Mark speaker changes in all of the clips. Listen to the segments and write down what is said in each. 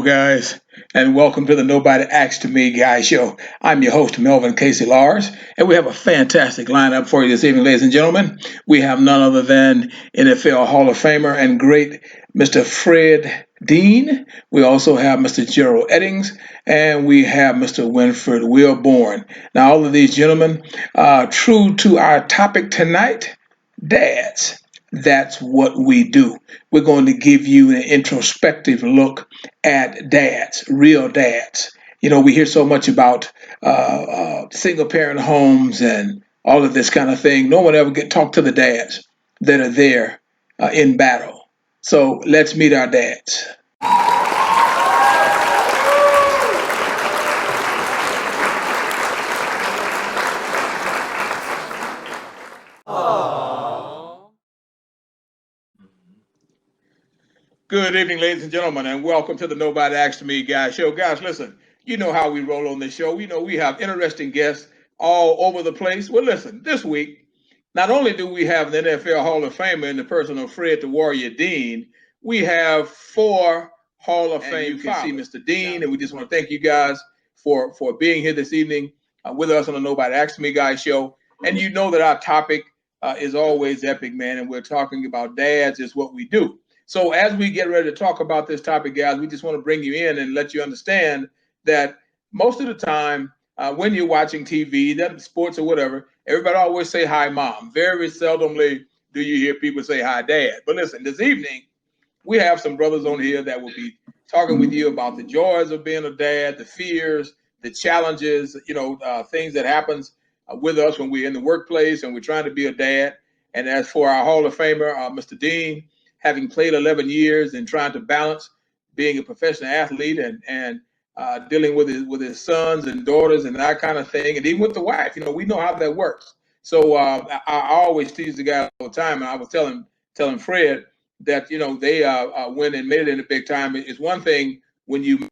Speaker 1: Hello, guys, and welcome to the Nobody Asked Me Guy Show. I'm your host, Melvin Casey Lars, and we have a fantastic lineup for you this evening, ladies and gentlemen. We have none other than NFL Hall of Famer and great Mr. Fred Dean. We also have Mr. Gerald Eddings, and we have Mr. Wenford Wilborn. Now, all of these gentlemen, true to our topic tonight, dads. That's what we do. We're going to give you an introspective look at dads, real dads. You know, we hear so much about single parent homes and all of this kind of thing. No one ever get talk to the dads that are there in battle. So let's meet our dads. Good evening, ladies and gentlemen, and welcome to the Nobody Asked Me Guy Show. Guys, listen, you know how we roll on this show. We know we have interesting guests all over the place. Well, listen, this week, not only do we have the NFL Hall of Famer in the person of Fred the Warrior Dean, we have four Hall of Fame. You can see Mr. Dean, and we just want to thank you guys for being here this evening with us on the Nobody Asked Me Guy Show. And you know that our topic is always epic, man, and we're talking about dads is what we do. So as we get ready to talk about this topic, guys, we just want to bring you in and let you understand that most of the time when you're watching TV, that sports or whatever, everybody always say hi, mom. Very seldomly do you hear people say hi, dad. But listen, this evening we have some brothers on here that will be talking with you about the joys of being a dad, the fears, the challenges, things that happens with us when we're in the workplace and we're trying to be a dad. And as for our Hall of Famer, Mr. Dean, having played 11 years and trying to balance being a professional athlete and dealing with his sons and daughters and that kind of thing, and even with the wife, we know how that works. So I always tease the guy all the time, and I was telling Fred that they went and made it in the big time. It's one thing when you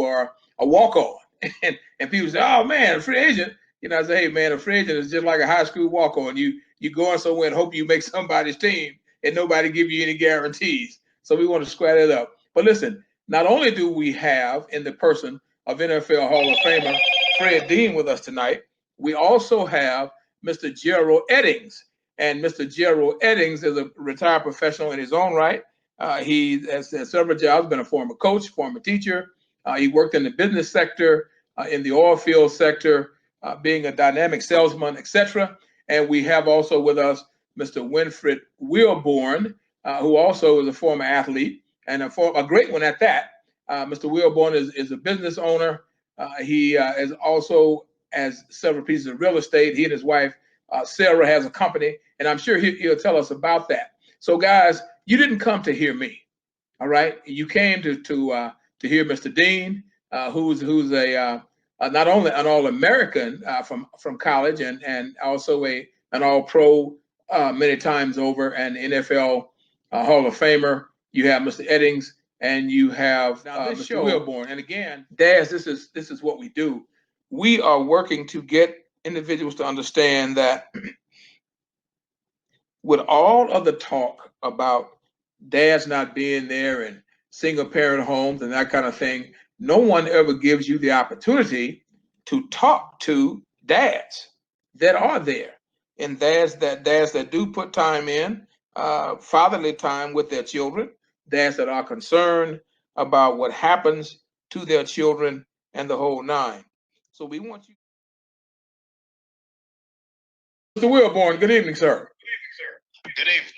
Speaker 1: are a walk on, and people say, "Oh man, a free agent." I say, "Hey man, a free agent is just like a high school walk on. You go on somewhere and hope you make somebody's team." And nobody give you any guarantees. So we want to square that up. But listen, not only do we have in the person of NFL Hall of Famer Fred Dean with us tonight, we also have Mr. Gerald Eddings. And Mr. Gerald Eddings is a retired professional in his own right. He has several jobs, been a former coach, former teacher. He worked in the business sector, in the oil field sector, being a dynamic salesman, etc. And we have also with us Mr. Wenford Wilborn, who also is a former athlete and a great one at that. Mr. Wilborn is a business owner. He is also has several pieces of real estate. He and his wife, Sarah, has a company, and I'm sure he'll tell us about that. So, guys, you didn't come to hear me, all right? You came to hear Mr. Dean, who's a not only an All-American from college and also an All-Pro many times over, and NFL Hall of Famer. You have Mr. Eddings, and you have Mr. Wilborn. And again, dads, this is what we do. We are working to get individuals to understand that with all of the talk about dads not being there and single parent homes and that kind of thing, no one ever gives you the opportunity to talk to dads that are there, and dads that do put time in, fatherly time with their children, dads that are concerned about what happens to their children and the whole nine. So we want you, Mr. Wilborn. Good evening, sir.
Speaker 2: Good evening.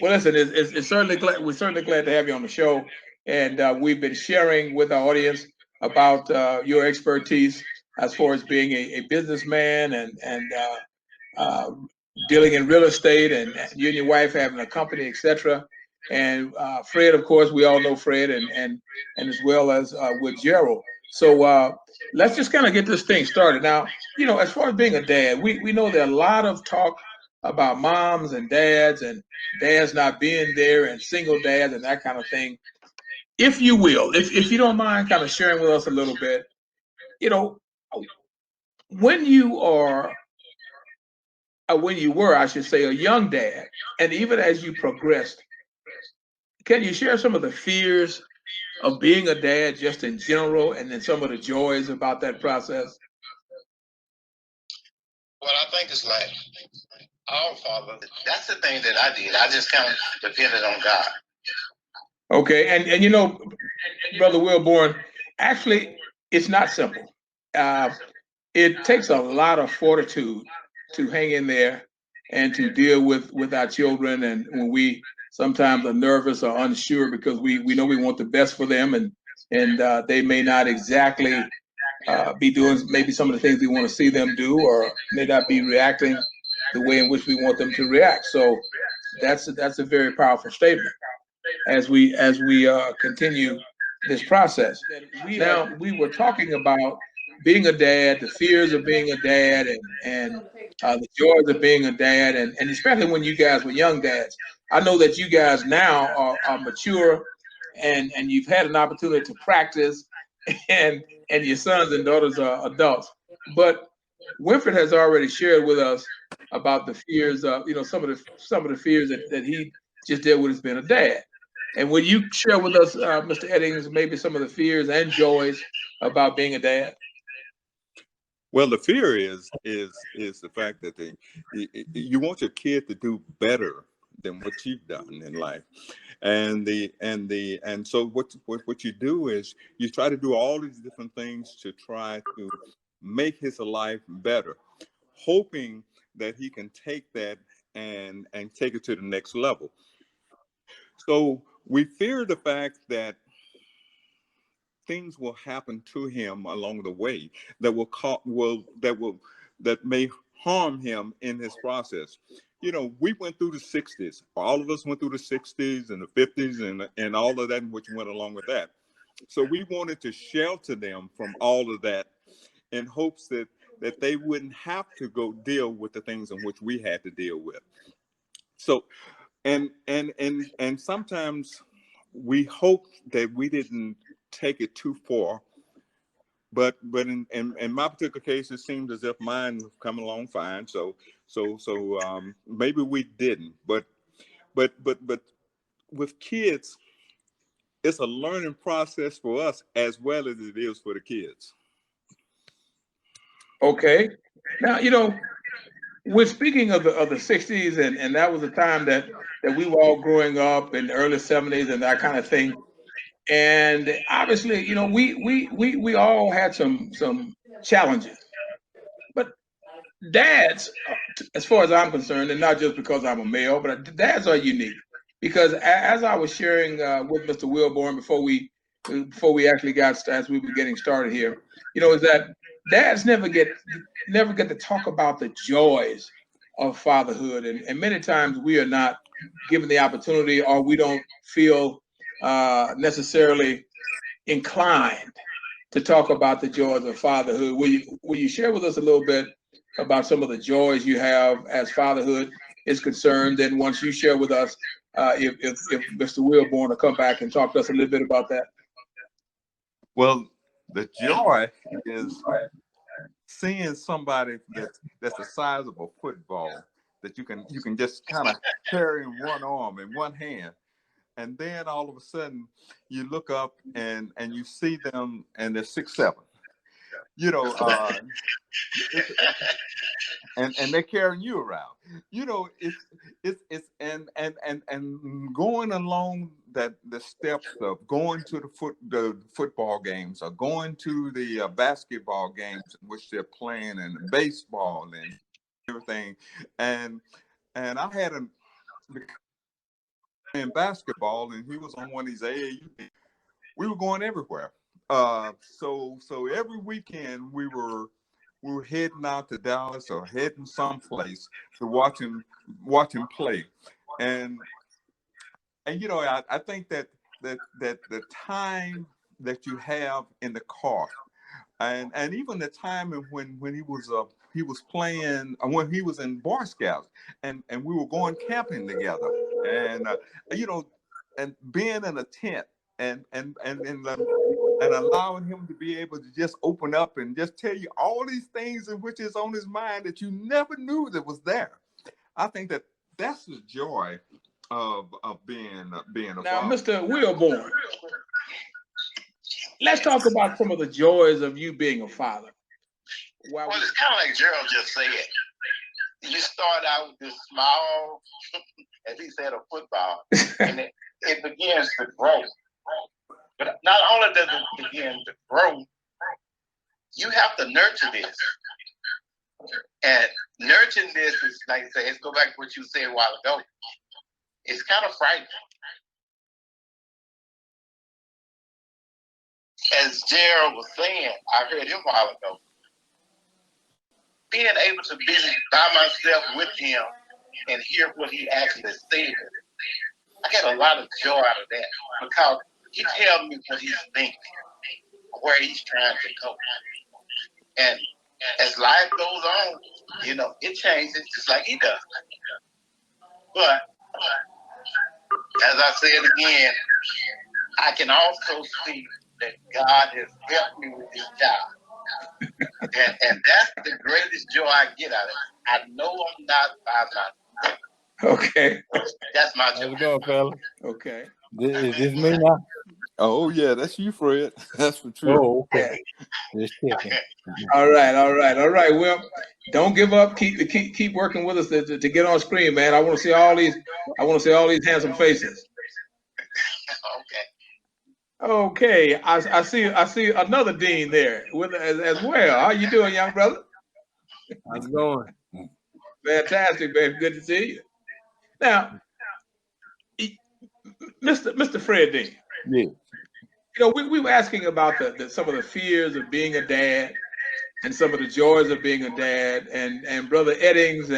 Speaker 1: Well, listen, it's certainly glad we're certainly glad to have you on the show, and we've been sharing with our audience about your expertise as far as being a businessman and dealing in real estate, and you and your wife having a company, etc. And Fred, of course, we all know Fred, and as well as with Gerald. So let's just kind of get this thing started. Now, as far as being a dad, we know there are a lot of talk about moms and dads not being there and single dads and that kind of thing. If you will, if you don't mind kind of sharing with us a little bit, you know, when you are when you were, I should say, a young dad, and even as you progressed, can you share some of the fears of being a dad just in general, and then some of the joys about that process?
Speaker 2: Well, I think it's like our father. That's the thing that I did. I just kind of depended on God.
Speaker 1: Okay, and you know, Brother Wilborn, actually, it's not simple. Uh, it takes a lot of fortitude to hang in there and to deal with our children, and when we sometimes are nervous or unsure because we know we want the best for them, and they may not exactly be doing maybe some of the things we want to see them do, or may not be reacting the way in which we want them to react. So that's a very powerful statement as we continue this process. Now we were talking about being a dad, the fears of being a dad, and the joys of being a dad, and especially when you guys were young dads. I know that you guys now are mature, and you've had an opportunity to practice, and your sons and daughters are adults. But Winford has already shared with us about the fears of, you know, some of the fears that he just dealt with as being a dad. And will you share with us, Mr. Eddings, maybe some of the fears and joys about being a dad?
Speaker 3: Well, the fear is the fact that you want your kid to do better than what you've done in life, and so what you do is you try to do all these different things to try to make his life better, hoping that he can take that and take it to the next level. So we fear the fact that things will happen to him along the way that that may harm him in his process. You know, we went through the 60s. All of us went through the 60s and the 50s and all of that which went along with that. So we wanted to shelter them from all of that in hopes that they wouldn't have to go deal with the things in which we had to deal with. So and sometimes we hope that we didn't take it too far, but in my particular case, it seemed as if mine was coming along fine. So maybe we didn't, but with kids, it's a learning process for us as well as it is for the kids.
Speaker 1: Okay. Now, you know, we're speaking of the 60s, and that was a time that we were all growing up in the early 70s and that kind of thing. And obviously, you know, we all had some challenges. But dads, as far as I'm concerned, and not just because I'm a male, but dads are unique because as I was sharing with Mr. Wilborn before we actually as we were getting started here, you know, is that dads never get to talk about the joys of fatherhood, and many times we are not given the opportunity, or we don't feel necessarily inclined to talk about the joys of fatherhood. Will you share with us a little bit about some of the joys you have as fatherhood is concerned? Then once you share with us, if Mr. Wilborn will come back and talk to us a little bit about that.
Speaker 3: Well, the joy is seeing somebody that's the size of a football that you can just kind of carry in one arm in one hand, and then all of a sudden you look up and you see them and they're 6'7", you know, and they're carrying you around. You know, it's and going along that the steps of going to the football games or going to the basketball games in which they're playing and baseball and everything, and I had him in basketball and he was on one of these AAU teams. We were going everywhere. So every weekend we were heading out to Dallas or heading someplace to watch him play, and you know, I think that the time that you have in the car, and even the time when he was playing when he was in Boy Scouts, and we were going camping together, and you know, and being in a tent and allowing him to be able to just open up and just tell you all these things in which is on his mind that you never knew that was there. I think that that's the joy of being a
Speaker 1: Now,
Speaker 3: father.
Speaker 1: Mr. Wilborn, let's talk about some of the joys of you being a father.
Speaker 2: Well, it's kind of like Gerald just said. You start out with this small, as he said, a football, and it begins to grow. But not only does it begin to grow, you have to nurture this. And nurturing this is, like I say, let's go back to what you said a while ago. It's kind of frightening. As Gerald was saying, I heard him a while ago, being able to be by myself with him and hear what he actually said, I get a lot of joy out of that because he tells me what he's thinking, where he's trying to go. And as life goes on, you know, it changes just like he does. But as I said again, I can also see that God has helped me with this job. And that's the greatest joy I get out of it. I know I'm not by myself.
Speaker 1: Okay.
Speaker 2: That's my joy.
Speaker 4: How's it going, fella?
Speaker 1: Okay.
Speaker 4: Is this me now?
Speaker 3: Oh yeah, that's you, Fred. That's for true.
Speaker 4: Oh, okay. Just checking.
Speaker 1: All right. Well, don't give up. Keep working with us to get on screen, man. I want to see all these. I want to see all these handsome faces. Okay. I see another dean there with as well. How you doing, young brother?
Speaker 4: How's it going?
Speaker 1: Fantastic, baby. Good to see you. Now, Mr. Fred Dean.
Speaker 4: Yeah.
Speaker 1: You know, we were asking about some of the fears of being a dad and some of the joys of being a dad, and Brother Eddings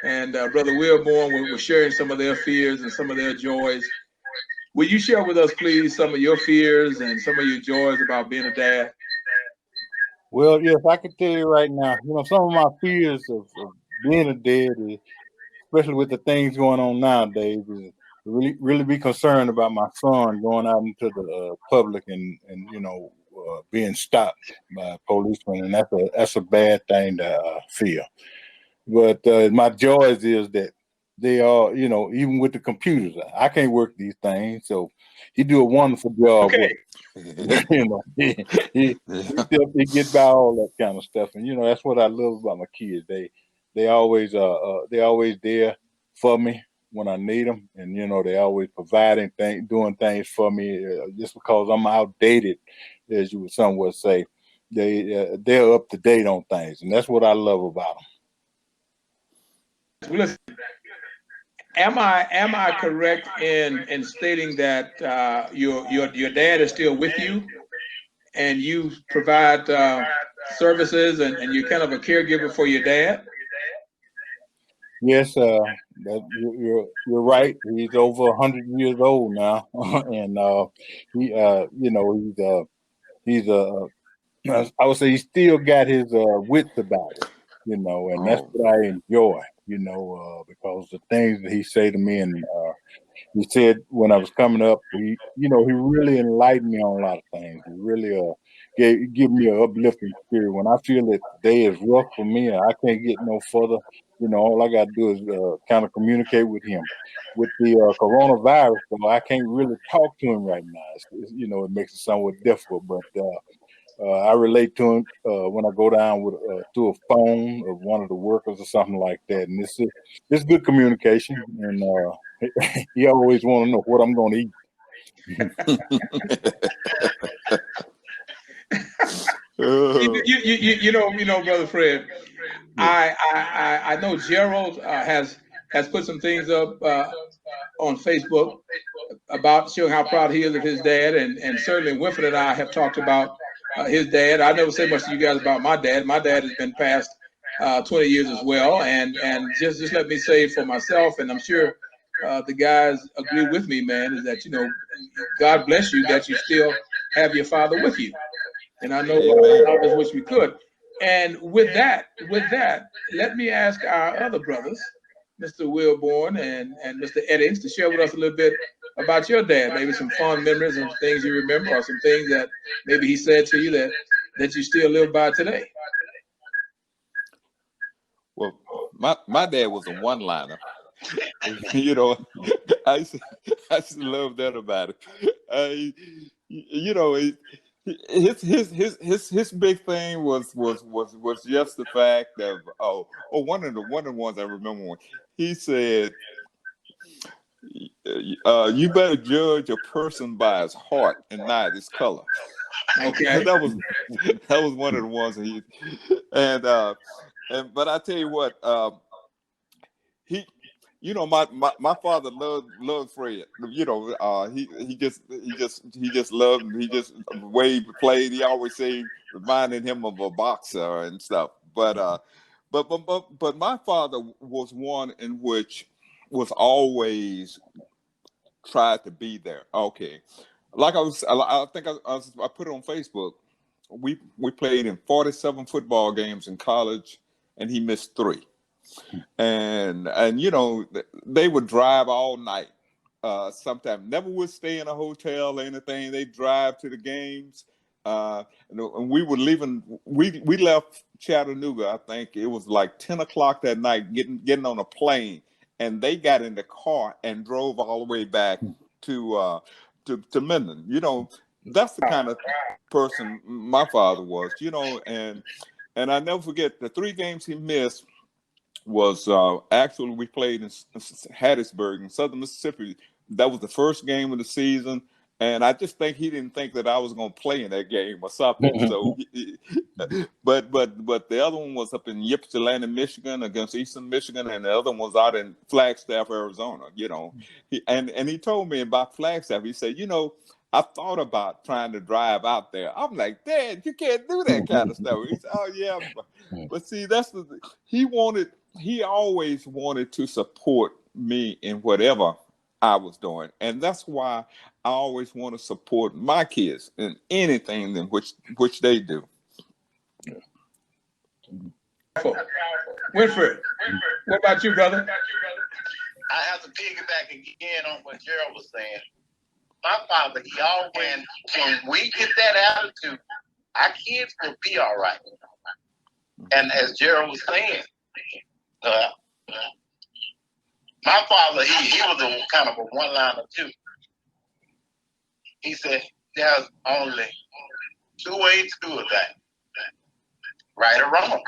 Speaker 1: and Brother Wilborn were sharing some of their fears and some of their joys. Will you share with us, please, some of your fears and some of your joys about being a dad?
Speaker 4: Well, yes, I can tell you right now, you know, some of my fears of being a dad, is, especially with the things going on nowadays, is really be concerned about my son going out into the public and you know, being stopped by policemen, and that's a bad thing to fear. But my joys is that they are, you know, even with the computers, I can't work these things, so he do a wonderful job with it. You know, he gets by all that kind of stuff, and you know that's what I love about my kids. They always there for me when I need them, and you know they always providing things, doing things for me. Just because I'm outdated, as you would some would say, they're up to date on things, and that's what I love about them.
Speaker 1: Listen, am I correct in stating that your dad is still with you, and you provide services, and you're kind of a caregiver for your dad?
Speaker 4: Yes, you're right. He's over 100 years old now, and he you know he's I would say he still got his wits about it, you know, and that's what I enjoy, you know, because the things that he say to me, and he said when I was coming up, he really enlightened me on a lot of things. He really give me an uplifting spirit. When I feel that the day is rough for me and I can't get no further, you know, all I got to do is kind of communicate with him. With the coronavirus, though, I can't really talk to him right now. You know, it makes it somewhat difficult, but I relate to him when I go down with through a phone of one of the workers or something like that, and it's good communication. And he always want to know what I'm going to eat.
Speaker 1: You know, Brother Fred, yeah. I know Gerald has put some things up on Facebook about showing how proud he is of his dad, and certainly Wenford and I have talked about his dad. I never say much to you guys about my dad. My dad has been past 20 years as well, and just let me say for myself, and I'm sure the guys agree with me, man, is that, you know, God bless you that you still have your father with you. And I know all of us wish we could. And with that, let me ask our other brothers, Mr. Wilborn and Mr. Eddings, to share with us a little bit about your dad, maybe some fond memories and things you remember, or some things that maybe he said to you that you still live by today.
Speaker 3: Well, my dad was a one-liner. You know, I used to love that about it. You know, his big thing was just the fact of one of the ones I remember, he said, you better judge a person by his heart and not his color.
Speaker 1: Okay.
Speaker 3: That was one of the ones that he but I tell you what, he, my father loved Fred. He just loved him. He just, the way he played, he always say, reminded him of a boxer and stuff. But my father was one in which was always tried to be there. Okay, like I think I put it on Facebook. We played in 47 football games in college, and he missed 3. And they would drive all night. Sometimes never would stay in a hotel or anything. They drive to the games. And we were leaving. We left Chattanooga. I think it was like 10 o'clock that night. Getting on a plane, and they got in the car and drove all the way back to Minden. That's the kind of person my father was. And I never forget the 3 games he missed was actually we played in Hattiesburg in Southern Mississippi. That was the first game of the season, and I just think he didn't think that I was going to play in that game or something. So, but the other one was up in Ypsilanti, Michigan, against Eastern Michigan, and the other one was out in Flagstaff, Arizona. And he told me about Flagstaff. He said, I thought about trying to drive out there. I'm like, Dad, you can't do that kind of stuff. He said, oh yeah, but see, he always wanted to support me in whatever I was doing. And that's why I always want to support my kids in anything in which they do.
Speaker 1: Wenford, what about you, brother?
Speaker 2: I have to piggyback again on what Gerald was saying. My father, he always, when we get that attitude, our kids will be all right. And as Gerald was saying, my father, he was a kind of a one-liner too. He said, there's only 2 ways to do it, right or wrong.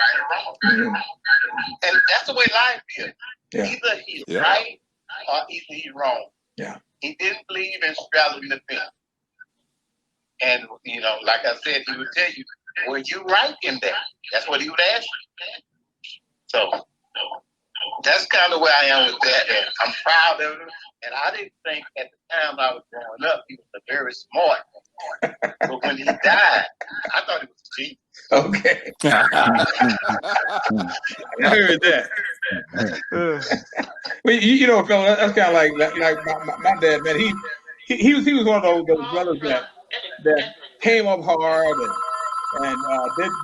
Speaker 2: And that's the way life is. Yeah. Either he's right or either he's wrong.
Speaker 1: Yeah.
Speaker 2: He didn't believe in straddling the fence. And, like I said, he would tell you, were you right in that? That's what he would ask you. So that's kind of where I am with that. And I'm proud of him. And I didn't think at the time I was growing up, he was a very smart man. But when he died, I thought he was a genius.
Speaker 1: Okay. I heard that. Well, fella, that's kind of like my dad, man. He was one of those brothers that came up hard and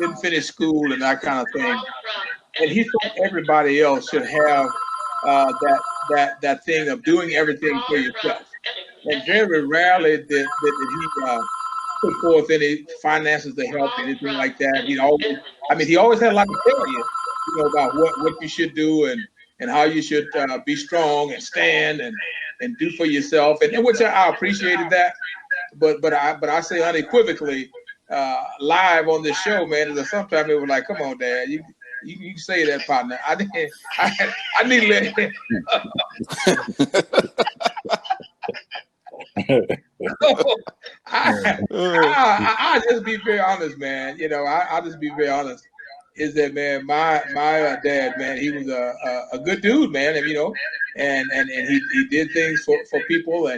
Speaker 1: didn't finish school and that kind of thing. And he thought everybody else should have that thing of doing everything for yourself. And very rarely did he put forth any finances to help, anything like that. He always had a lot to tell you, about what you should do and how you should be strong and stand and do for yourself. And which I appreciated that. But I say unequivocally, live on this show, man, that sometimes they were like, come on, Dad, you say that, partner. I need to let him. I just be very honest, man. I just be very honest. Is that, man? My dad, man, he was a good dude, man. And and he did things for people,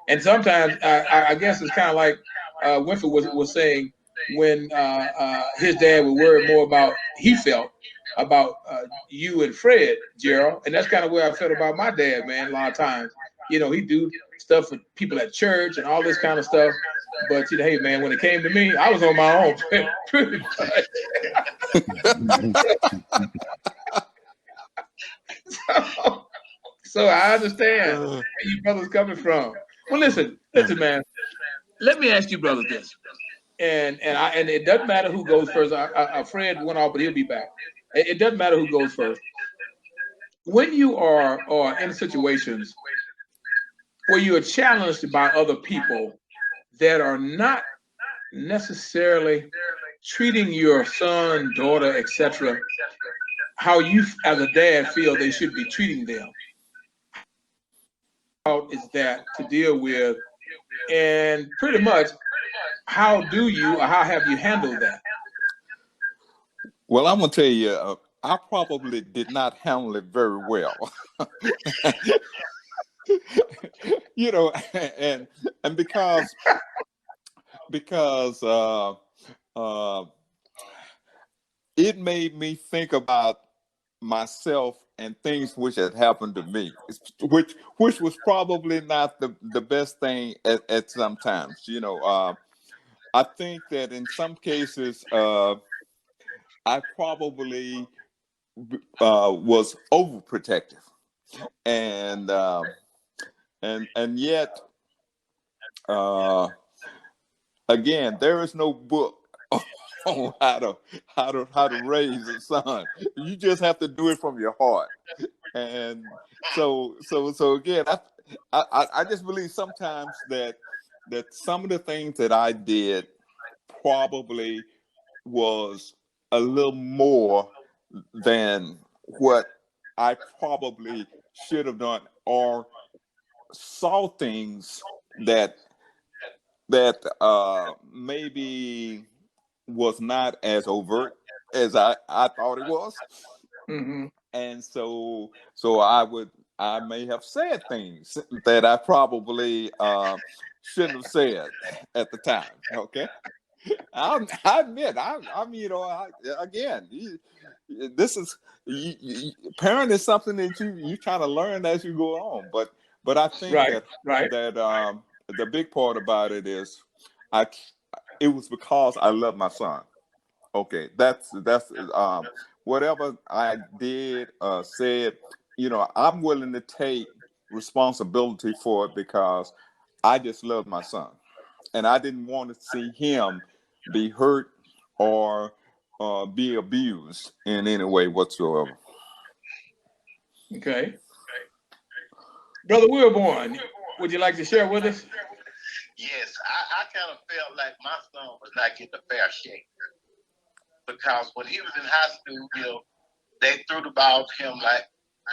Speaker 1: and sometimes I guess it's kind of like Winford was saying when his dad would worry more about you and Fred, Gerald, and that's kind of where I felt about my dad, man. A lot of times, he'd do stuff for people at church and all this kind of stuff. But hey, man, when it came to me, I was on my own pretty much. So I understand where you brothers coming from. Well, listen, man. Let me ask you, brothers, this, and it doesn't matter who goes first. Fred went off, but he'll be back. It doesn't matter who goes first. When you are in situations where you are challenged by other people that are not necessarily treating your son, daughter, etc., how you as a dad feel they should be treating them. How is that to deal with, and pretty much how do you or how have you handled that?
Speaker 3: Well, I'm gonna tell you, I probably did not handle it very well. You know, and because uh, it made me think about myself and things which had happened to me, which was probably not the best thing at some times. You know, I think that in some cases, I probably was overprotective, and yet, again, there is no book on how to raise a son. You just have to do it from your heart. And so again, I just believe sometimes that some of the things that I did probably was a little more than what I probably should have done, or saw things that maybe was not as overt as I thought it was.
Speaker 1: Mm-hmm.
Speaker 3: And so I may have said things that I probably shouldn't have said at the time. Okay. I admit, I'm, you know, again, this is, parent is something that you kind of learn as you go on. But I think
Speaker 1: Right.
Speaker 3: that the big part about it is, it was because I love my son. Okay, that's whatever I did, said, you know, I'm willing to take responsibility for it because I just love my son, and I didn't want to see him be hurt or be abused in any way whatsoever.
Speaker 1: Okay. Brother Wilborn, would you like to share with us?
Speaker 2: Yes, I kind of felt like my son was not getting a fair shake, because when he was in high school, you know, they threw the ball to him like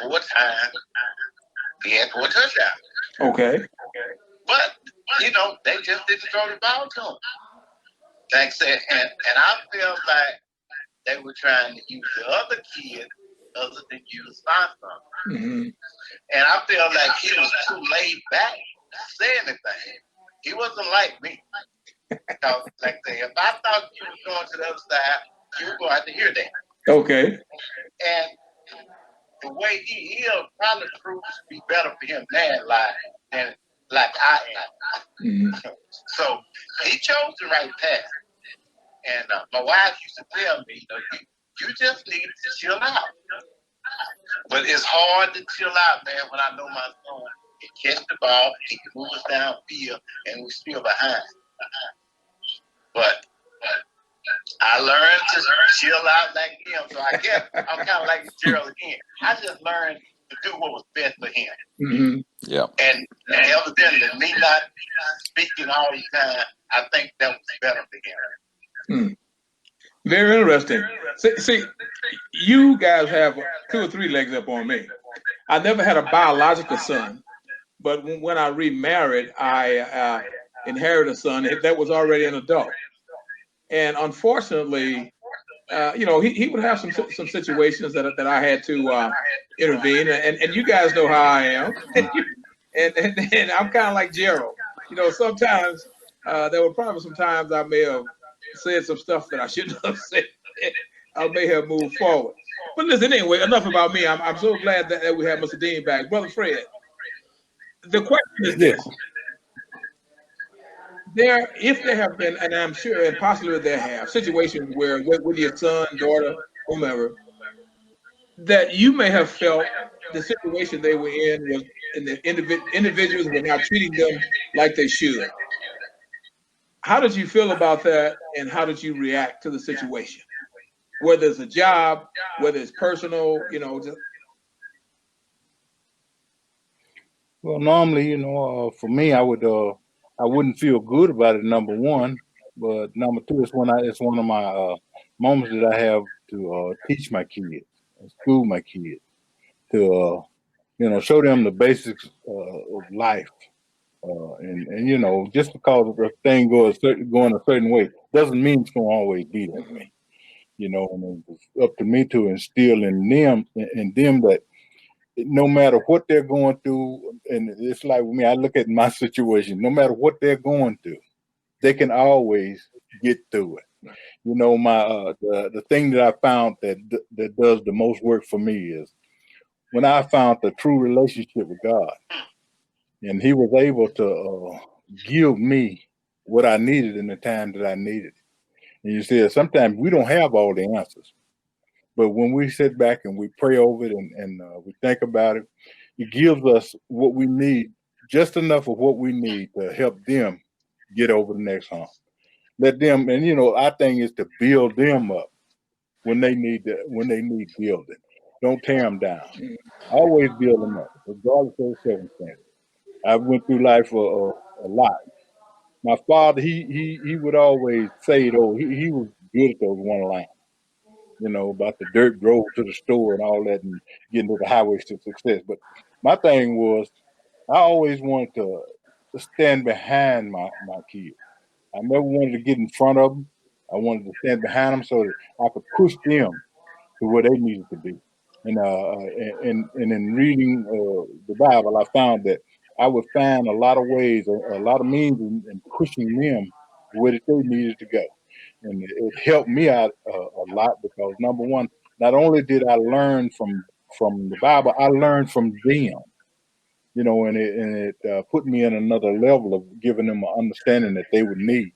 Speaker 2: 4 times. He had 4 touchdowns.
Speaker 1: Okay.
Speaker 2: But, you know, they just didn't throw the ball to him. Thanks. And I felt like they were trying to use the other kid other than use my son.
Speaker 1: Mm-hmm.
Speaker 2: And I felt like he was too laid back to say anything. He wasn't like me. Because, like I say, if I thought you were going to the other side, you were going to have to hear that.
Speaker 1: Okay.
Speaker 2: And the way he is probably proves to be better for him than like I am.
Speaker 1: Mm-hmm.
Speaker 2: So he chose the right path. And my wife used to tell me, you know, you just need to chill out. But it's hard to chill out, man, when I know my son can catch the ball, he can move us downfield, and we're still behind. But I learned to chill out like him. So I guess I'm kind of like Gerald again. I just learned to do what was best for him.
Speaker 1: Mm-hmm.
Speaker 3: Yeah.
Speaker 2: And evidently, me not speaking all the time, I think that was better for him.
Speaker 1: Very interesting. See, you guys have 2 or 3 legs up on me. I never had a biological son, but when I remarried, I inherited a son that was already an adult. And unfortunately, you know, he would have some situations that I had to intervene. And you guys know how I am. and I'm kind of like Gerald. You know, sometimes there were probably some times I may have said some stuff that I shouldn't have said. I may have moved forward. But listen, anyway, enough about me. I'm so glad that we have Mr. Dean back. Brother Fred, the question is this. If there have been, and I'm sure, and possibly there have, situations where with your son, daughter, whomever, that you may have felt the situation they were in was, and the individuals were not treating them like they should. How did you feel about that, and how did you react to the situation? Whether it's a job, whether it's personal, you know.
Speaker 4: Well, normally, you know, for me, I wouldn't feel good about it. Number one, But number two is it's one of my moments that I have to teach my kids, school my kids, to show them the basics of life. And just because the thing going a certain way doesn't mean it's going to always be that way. And it's up to me to instill in them that no matter what they're going through, and it's like with me, I look at my situation, no matter what they're going through, they can always get through it. The thing that I found that does the most work for me is when I found the true relationship with God, and He was able to give me what I needed in the time that I needed. And you see, sometimes we don't have all the answers, but when we sit back and we pray over it and we think about it, it gives us what we need, just enough of what we need to help them get over the next hump. Let them, and our thing is to build them up when they need building. Don't tear them down. Always build them up, regardless of the circumstances. I went through life a lot. My father, he would always say, though, he was good at those one lines, about the dirt road to the store and all that, and getting to the highways to success. But my thing was, I always wanted to stand behind my kids. I never wanted to get in front of them. I wanted to stand behind them so that I could push them to where they needed to be. And in reading the Bible, I found that I would find a lot of ways, a lot of means in pushing them where that they needed to go. And it helped me out a lot because number one, not only did I learn from the Bible, I learned from them. And it put me in another level of giving them an understanding that they would need.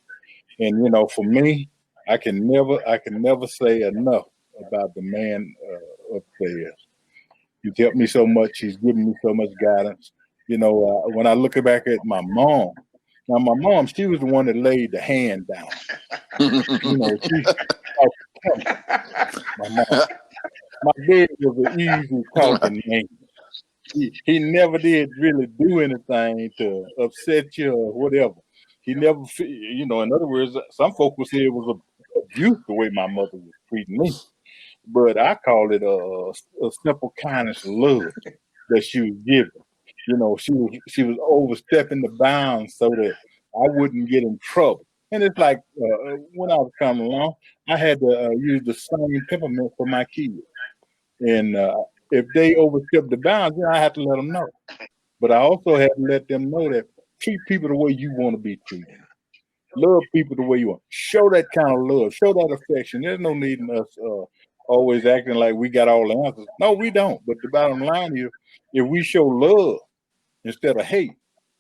Speaker 4: And for me, I can never say enough about the man upstairs. He's helped me so much. He's given me so much guidance. When I look back at my mom, now my mom, she was the one that laid the hand down. My mom. My dad was an easy talking man. He never did really do anything to upset you or whatever. He never, in other words, some folk would say it was abuse the way my mother was treating me. But I call it a simple kindness of love that she was giving. She was overstepping the bounds so that I wouldn't get in trouble. And it's like when I was coming along, I had to use the same temperament for my kids. And if they overstep the bounds, then I have to let them know. But I also have to let them know that treat people the way you want to be treated. Love people the way you want. Show that kind of love. Show that affection. There's no need in us always acting like we got all the answers. No, we don't. But the bottom line is, if we show love instead of hate,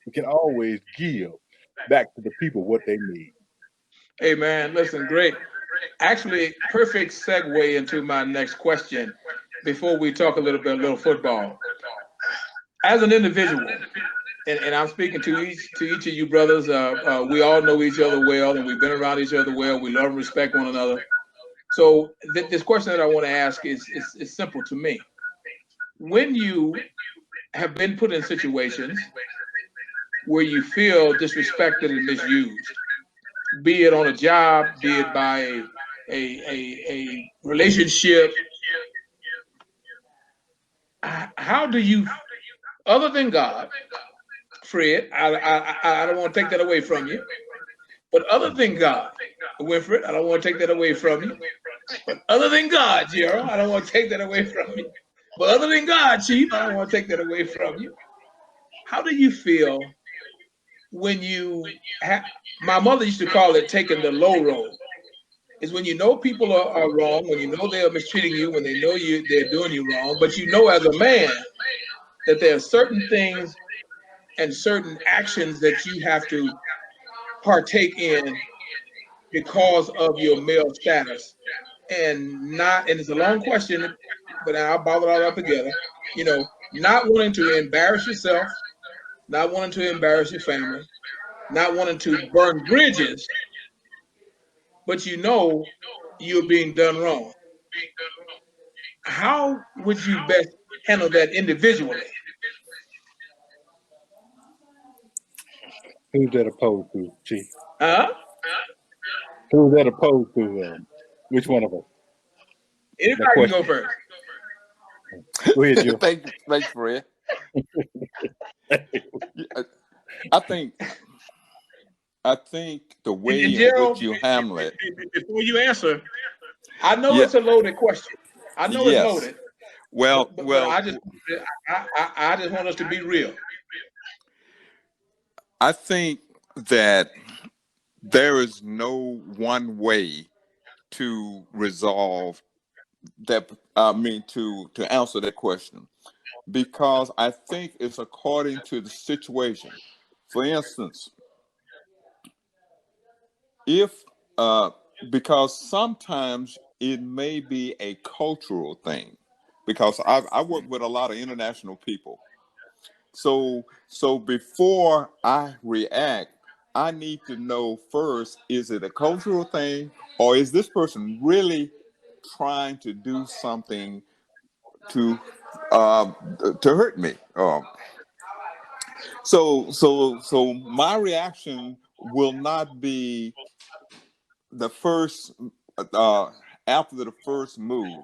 Speaker 4: we can always give back to the people what they need.
Speaker 1: Hey, man, listen, great. Actually, perfect segue into my next question before we talk a little football. As an individual, and I'm speaking to each of you brothers, we all know each other well, and we've been around each other well. We love and respect one another. So this question that I want to ask is simple to me. When you have been put in situations where you feel disrespected and misused, be it on a job, be it by a relationship, how do you, other than God, Fred, I don't want to take that away from you, but other than God, Winford, I don't want to take that away from you, but other than God, Gerald, I don't want to take that away from you, but other than God, Chief, I don't want to take that away from you. How do you feel when you my mother used to call it taking the low road? Is when you know people are wrong, when you know they're mistreating you, when they know they're doing you wrong, but you know as a man that there are certain things and certain actions that you have to partake in because of your male status. And it's a long question, but I'll bottle it all up together. Not wanting to embarrass yourself, not wanting to embarrass your family, not wanting to burn bridges, but you're being done wrong. How would you best handle that individually?
Speaker 4: Who's that opposed to, Chief?
Speaker 1: Huh?
Speaker 4: Who's that opposed to? Which one of us?
Speaker 1: Anybody can go first.
Speaker 4: Go ahead, Joe.
Speaker 3: Thanks, Fred. I think the way in
Speaker 1: Gerald,
Speaker 3: which you handle it.
Speaker 1: Before you answer, I know it's a loaded question. I know it's loaded.
Speaker 3: Well,
Speaker 1: but I just want us to be real.
Speaker 3: I think that there is no one way to resolve that. To answer that question, because I think it's according to the situation. For instance, if because sometimes it may be a cultural thing, because I work with a lot of international people. So before I react, I need to know first, is it a cultural thing, or is this person really trying to do something to hurt me? So my reaction will not be the first after the first move.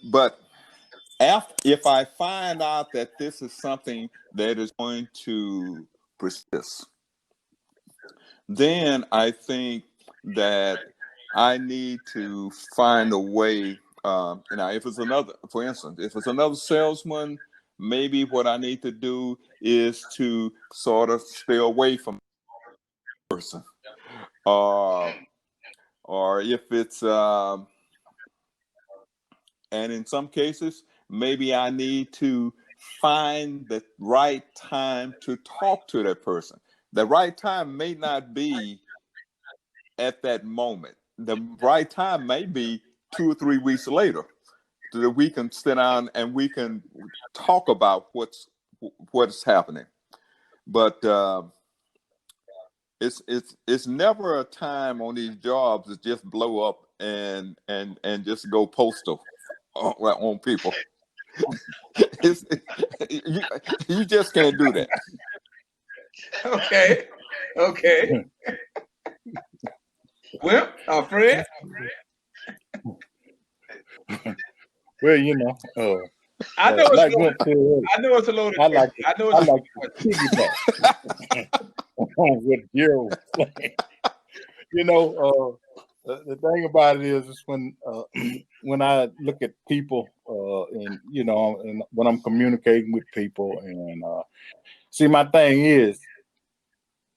Speaker 3: But if I find out that this is something that is going to persist, then I think that I need to find a way. Now, if it's another, for instance, if it's another salesman, maybe what I need to do is to sort of stay away from the person. Or if it's, and in some cases, maybe I need to find the right time to talk to that person. The right time may not be at that moment. The right time may be 2 or 3 weeks later, so that we can sit down and we can talk about what's happening. But it's never a time on these jobs to just blow up and just go postal on people. You just can't do that.
Speaker 1: Okay. Well, Fred.
Speaker 4: Well, you know,
Speaker 1: I know it's
Speaker 4: like
Speaker 1: loaded. I know it's a loaded. I like
Speaker 4: to piggyback on what Gerald was saying. You know, the thing about it is when I look at people, and you know, and when I'm communicating with people, and see, my thing is,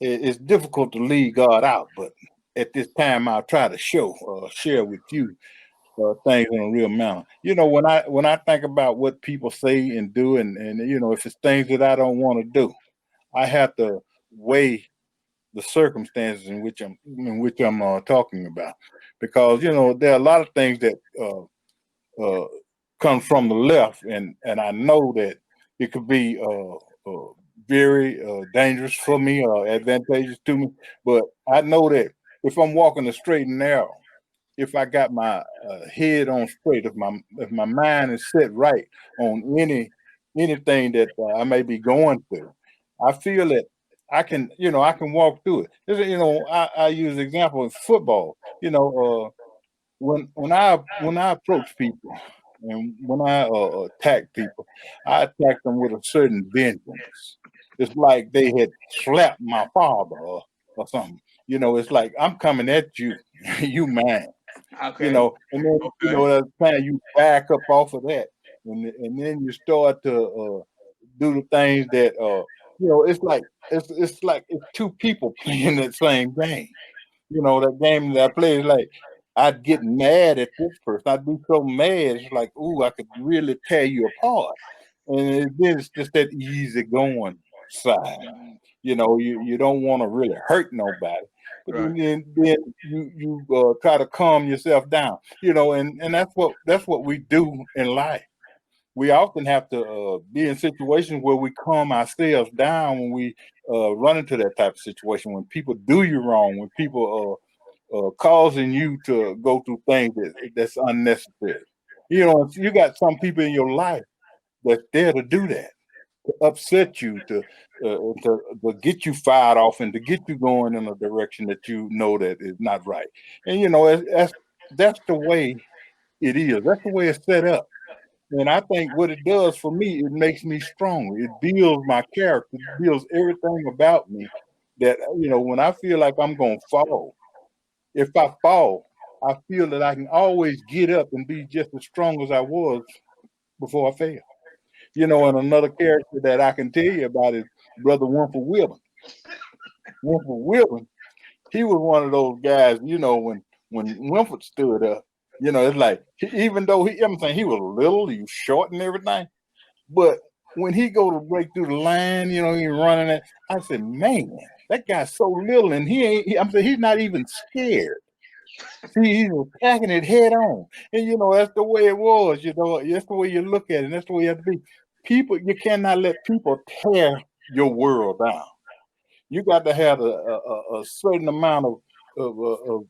Speaker 4: it's difficult to leave God out, but at this time, I'll try to share with you things in a real manner. You know, when I think about what people say and do, and you know, if it's things that I don't want to do, I have to weigh the circumstances in which I'm talking about, because you know there are a lot of things that come from the left, and I know that it could be very dangerous for me or advantageous to me, but I know that if I'm walking the straight and narrow, if I got my head on straight, if my mind is set right on anything that I may be going through, I feel that I can walk through it. You know, I use an example of football. You know, when I approach people and when I attack people, I attack them with a certain vengeance. It's like they had slapped my father or something. You know, it's like I'm coming at you, you man.
Speaker 1: Okay.
Speaker 4: You know, and then you know that's kind you back up off of that, and then you start to do the things that you know. It's like it's two people playing that same game. You know, that game that I play is like I'd get mad at this person. I'd be so mad. It's like, ooh, I could really tear you apart. And then it's just that easy going side. You know, you don't want to really hurt nobody, but then you try to calm yourself down. You know, and that's what we do in life. We often have to be in situations where we calm ourselves down when we run into that type of situation. When people do you wrong, when people causing you to go through things that's unnecessary. You know, you got some people in your life that's there to do that. upset you, to get you fired off, and to get you going in a direction that you know that is not right. And that's the way it is. That's the way it's set up. And I think what it does for me, it makes me stronger. It builds my character, it builds everything about me. That when I feel like I'm gonna fall, if I fall, I feel that I can always get up and be just as strong as I was before I fell. And another character that I can tell you about is Brother Winford Wilborn. Winford Wilborn, he was one of those guys, when Winford stood up, it's like, even though I'm saying he was little, he was short and everything, but when he go to break through the line, he running it, I said, man, that guy's so little, and I'm saying he's not even scared. See, he was attacking it head on. And that's the way it was, that's the way you look at it, and that's the way you have to be. People, you cannot let people tear your world down. You got to have a certain amount of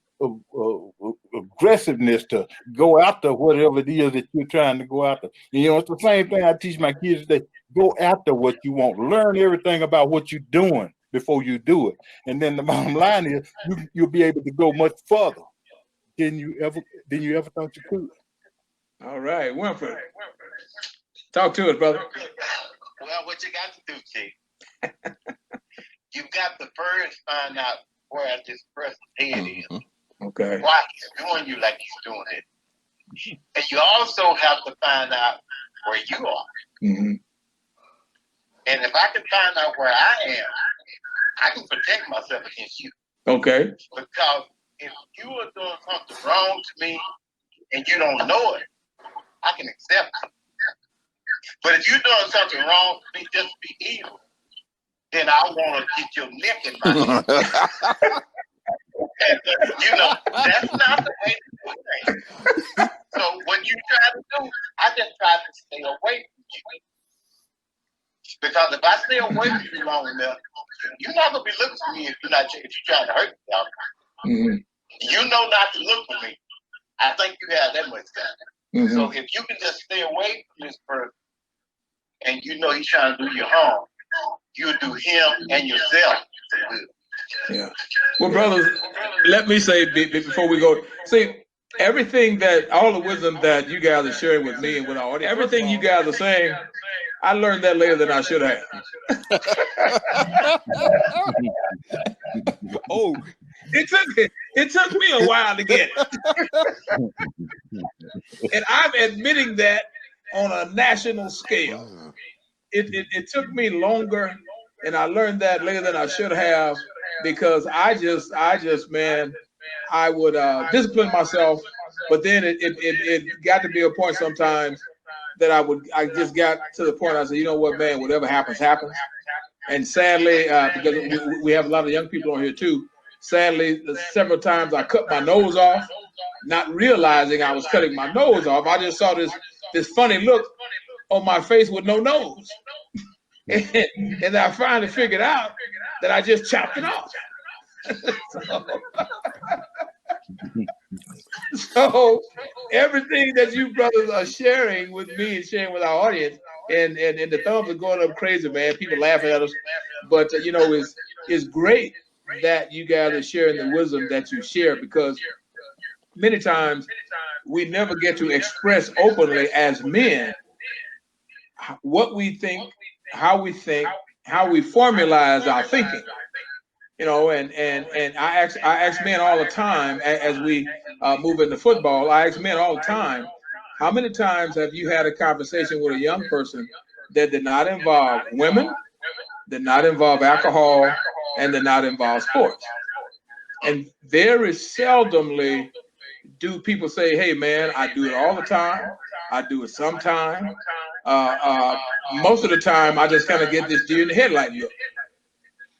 Speaker 4: aggressiveness to go after whatever it is that you're trying to go after. It's the same thing I teach my kids today. Go after what you want. Learn everything about what you're doing before you do it. And then the bottom line is you'll be able to go much further than you ever thought you could.
Speaker 1: All right, Wenford. Talk to us, brother.
Speaker 2: Well, what you got to do, Chief? You've got to first find out where this person's head is.
Speaker 1: Okay.
Speaker 2: Why he's doing you like he's doing it. And you also have to find out where you are.
Speaker 1: Mm-hmm.
Speaker 2: And if I can find out where I am, I can protect myself against you.
Speaker 1: Okay.
Speaker 2: Because if you are doing something wrong to me and you don't know it, I can accept it. But if you're doing something wrong to me just to be evil, then I want to get your neck in my neck. And, that's not the way to do things. So what you try to do, I just try to stay away from you. Because if I stay away from you long enough, you're not going to be looking for me if you're trying to hurt me.
Speaker 1: Mm-hmm.
Speaker 2: You know not to look for me. I think you have that much time. Mm-hmm. So if you can just stay away from this person and he's trying to do you harm, you'll do him and yourself some good.
Speaker 1: Yeah. Well, brothers, let me say before we go, see, everything all the wisdom that you guys are sharing with me and with our audience, everything you guys are saying, I learned that later than I should have.
Speaker 3: Oh,
Speaker 1: it took me a while to get it. And I'm admitting that on a national scale. It took me longer, and I learned that later than I should have, because I just man, I would discipline myself, but then it got to be a point sometimes that I just got to the point I said, you know what, man, whatever happens, happens. And sadly, because we have a lot of young people on here too, sadly, several times I cut my nose off, not realizing I was cutting my nose off. I just saw this funny look on my face with no nose. And I finally figured out that I just chopped it off. So everything that you brothers are sharing with me and sharing with our audience, and the thumbs are going up crazy, man. People laughing at us, but it's great that you guys are sharing the wisdom that you share, because many times we never get to express openly as men what we think, how we formalize our thinking. And I ask men all the time as we move into football. I ask men all the time, how many times have you had a conversation with a young person that did not involve women, did not involve alcohol, and did not involve sports? And very seldomly do people say, hey man, I do it all the time. I do it sometime. Most of the time, I just kind of get this deer in the headlight look.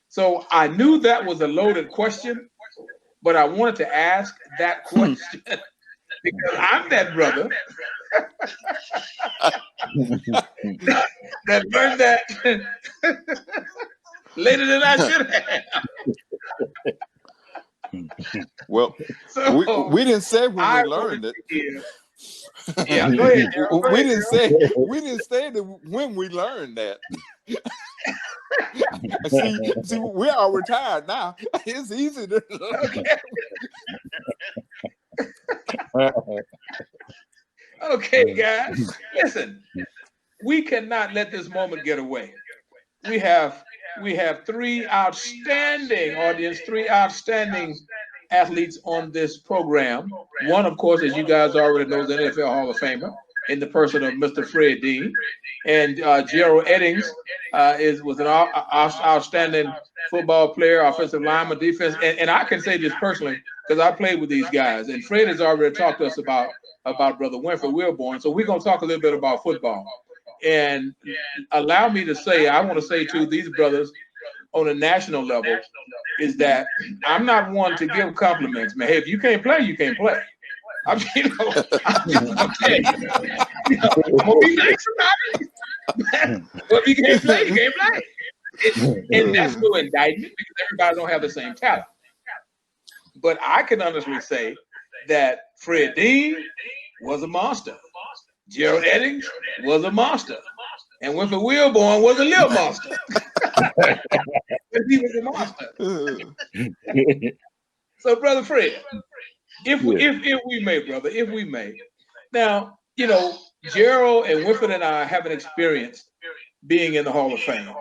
Speaker 1: So I knew that was a loaded question, but I wanted to ask that question because I'm that brother that learned that later than I should have.
Speaker 3: Well, so we didn't say when we learned it.
Speaker 1: Yeah, go ahead, Gerald. Go
Speaker 3: We
Speaker 1: ahead,
Speaker 3: didn't say that when we learned that. see, we are retired now. It's easy to
Speaker 1: Okay, guys, listen. We cannot let this moment get away. We have three outstanding athletes on this program. One, of course, as you guys already know, is the NFL Hall of Famer in the person of Mr. Fred Dean, and Gerald Eddings was an outstanding football player, offensive lineman, defense, and I can say this personally because I played with these guys, and Fred has already talked to us about Brother Wenford Wilborn. So we're gonna talk a little bit about football. And allow me to say, I want to say to these brothers on a national level, is that I'm not one to give compliments, man. Hey, if you can't play, you can't play. I mean, I'm just gonna tell you, I'm gonna be nice about it. But if you can't play, you can't play. And that's no indictment because everybody don't have the same talent. But I can honestly say that Fred Dean was a monster. Gerald Eddings was a monster. And Winford Wilborn was a little monster. He was a monster. So, Brother Fred, if we may, brother, if we may. Now, Gerald and Winford and I have an experience being in the Hall of Fame.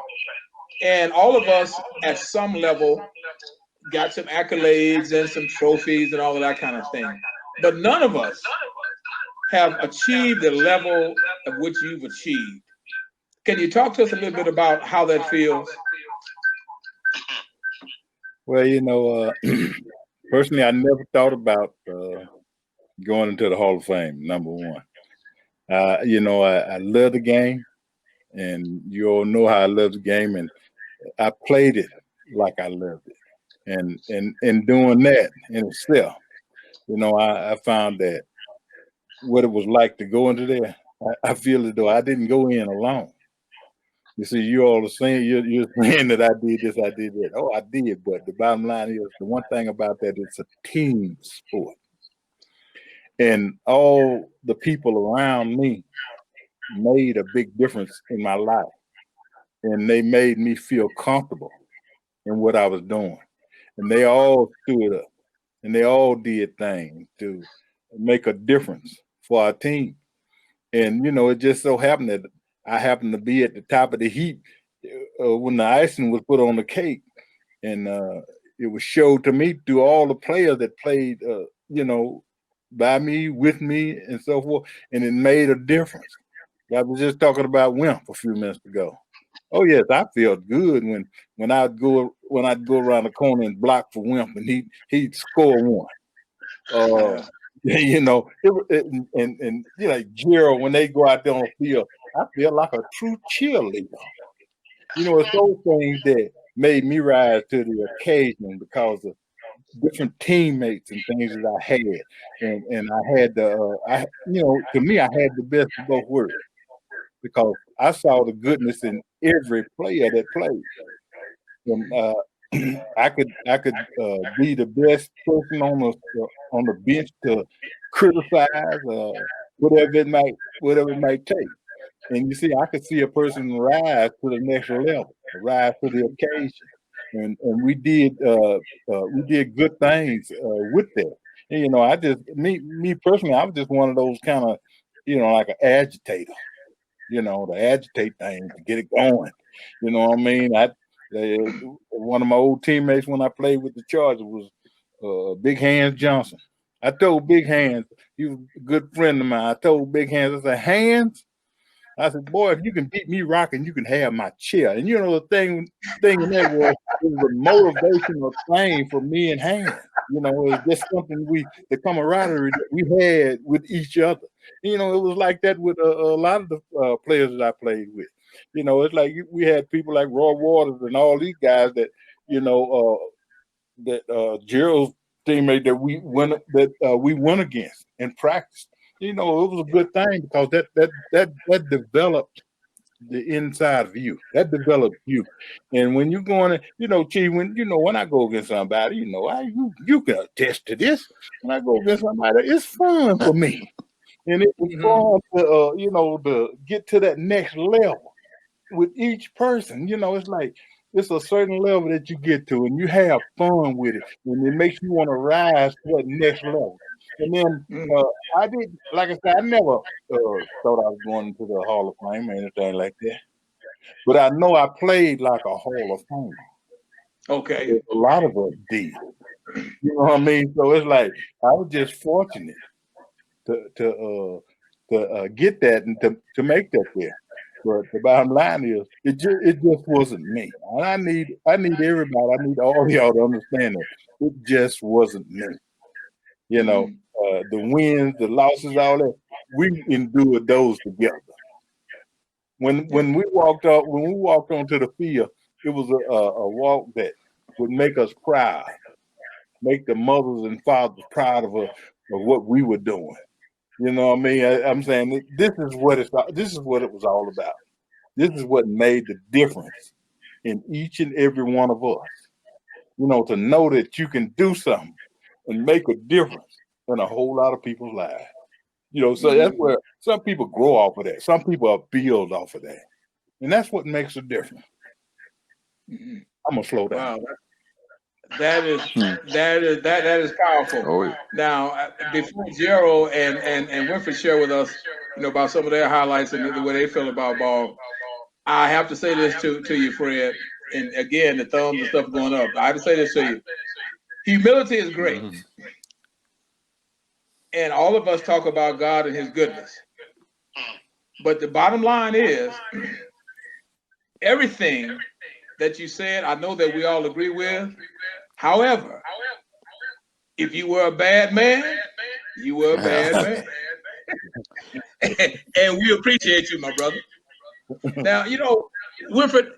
Speaker 1: And all of us at some level got some accolades and some trophies and all of that kind of thing. But none of us have achieved the level of which you've achieved. Can you talk to us a little bit about how that feels?
Speaker 4: Well, personally, I never thought about going into the Hall of Fame, number one. I love the game, and you all know how I love the game, and I played it like I loved it. And doing that in itself, I found that what it was like to go into there, I feel as though I didn't go in alone. You see, you all are saying you're saying that I did this, I did that. Oh, I did, but the bottom line is the one thing about that, it's a team sport. And all the people around me made a big difference in my life. And they made me feel comfortable in what I was doing. And they all stood up and they all did things to make a difference for our team. And, it just so happened that I happened to be at the top of the heap when the icing was put on the cake. And it was showed to me through all the players that played, by me, with me, and so forth. And it made a difference. I was just talking about Wimp a few minutes ago. Oh yes, I felt good when I'd go around the corner and block for Wimp, and he'd score one. And Gerald, when they go out there on the field, I feel like a true cheerleader. It's those things that made me rise to the occasion because of different teammates and things that I had, and I had to me, I had the best of both worlds because I saw the goodness in every player that played, and I could be the best person on the bench to criticize whatever it might take. And you see, I could see a person rise to the next level, rise to the occasion, and we did good things with that. And I just me personally, I was just one of those kind of like an agitator, to agitate things to get it going. You know what I mean? One of my old teammates when I played with the Chargers was Big Hands Johnson. I told Big Hands, he was a good friend of mine. I told Big Hands, I said, Hands, I said, boy, if you can beat me rocking, you can have my chair. And the thing in that was, it was a motivational thing for me and Hands. It was just something the camaraderie that we had with each other. It was like that with a lot of the players that I played with. It's like we had people like Roy Waters and all these guys that, Gerald's teammate that we went against in practice. It was a good thing because that developed the inside view. That developed you. And when you're going to, Chief, when I go against somebody, you can attest to this. When I go against somebody, it's fun for me. And it was fun to, to get to that next level with each person. It's like it's a certain level that you get to, and you have fun with it, and it makes you want to rise to that next level. And then I did, like I said, I never thought I was going into the Hall of Fame or anything like that. But I know I played like a Hall of Famer.
Speaker 1: Okay.
Speaker 4: A lot of us did. You know what I mean? So it's like I was just fortunate to get that and to make that there. But the bottom line is, it just wasn't me. And I need everybody. I need all y'all to understand that it just wasn't me. The wins, the losses, all that, we endured those together. When we walked onto the field, it was a walk that would make us proud, make the mothers and fathers proud of us of what we were doing. You know what I mean? I'm saying this is what it was all about. This is what made the difference in each and every one of us. To know that you can do something and make a difference in a whole lot of people's lives. So that's where some people grow off of that. Some people are built off of that. And that's what makes a difference. I'm gonna slow down.
Speaker 1: Wow. That is powerful.
Speaker 5: Oh, yeah.
Speaker 1: Now, before Gerald and Wenford share with us, about some of their highlights and the way they feel about ball, I have to say this to you, Fred. And again, the thumbs and stuff going up. I have to say this to you. Humility is great. And all of us talk about God and his goodness. But the bottom line is, everything that you said, I know that we all agree with. However, if you were a bad man, you were a bad man. And we appreciate you, my brother. Now, Wilford,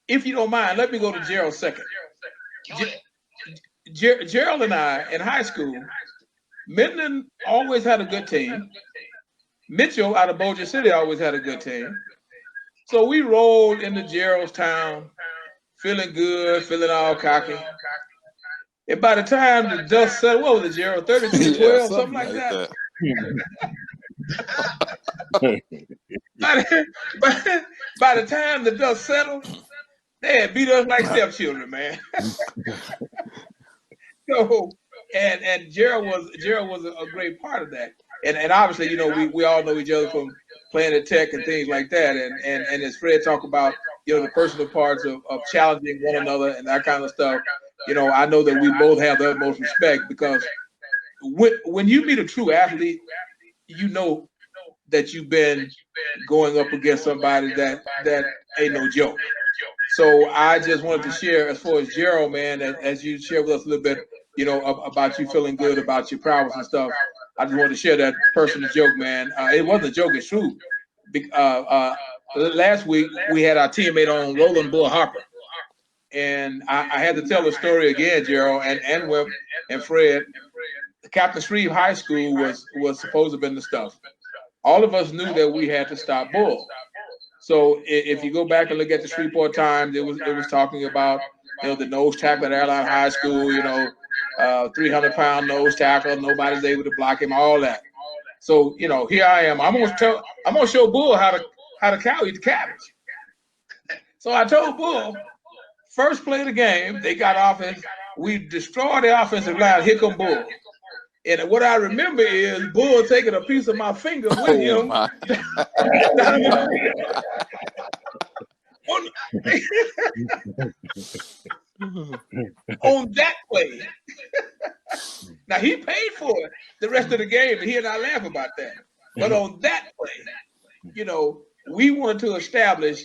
Speaker 1: if you don't mind, let me go to Gerald second. Gerald and I, in high school, Minden always had a good team. Mitchell out of Bossier City always had a good team. So we rolled into Gerald's town, feeling good, feeling all cocky. And by the time the dust settled, what was it, Gerald? 32-12, something like that. By the time the dust settled, they had beat us like stepchildren, man. So, and Gerald was a great part of that. And obviously, we all know each other from playing at Tech and things like that. And as Fred talked about, the personal parts of challenging one another and that kind of stuff, I know that we both have the utmost respect, because when you meet a true athlete, you know that you've been going up against somebody that ain't no joke. So I just wanted to share, as far as Gerald, man, as you share with us a little bit, about you feeling good about your prowess and stuff. I just wanted to share that personal joke, man. It wasn't a joke, it's true. Last week, we had our teammate on, Roland Bull Harper. And I had to tell the story again, Gerald and Webb and Fred. Captain Shreve High School was supposed to have been the stuff. All of us knew that we had to stop Bull. So if you go back and look at the Shreveport Times, it was talking about the nose tackle at Airline High School, 300-pound nose tackle, nobody's able to block him, all that. So here I am. I'm gonna show Bull how to cow eat the cabbage. So I told Bull, first play of the game, they got offense. We destroyed the offensive line. Here come Bull. And what I remember is Bull taking a piece of my finger with him. On that play. Now, he paid for it the rest of the game, and he and I laugh about that. But on that play, we wanted to establish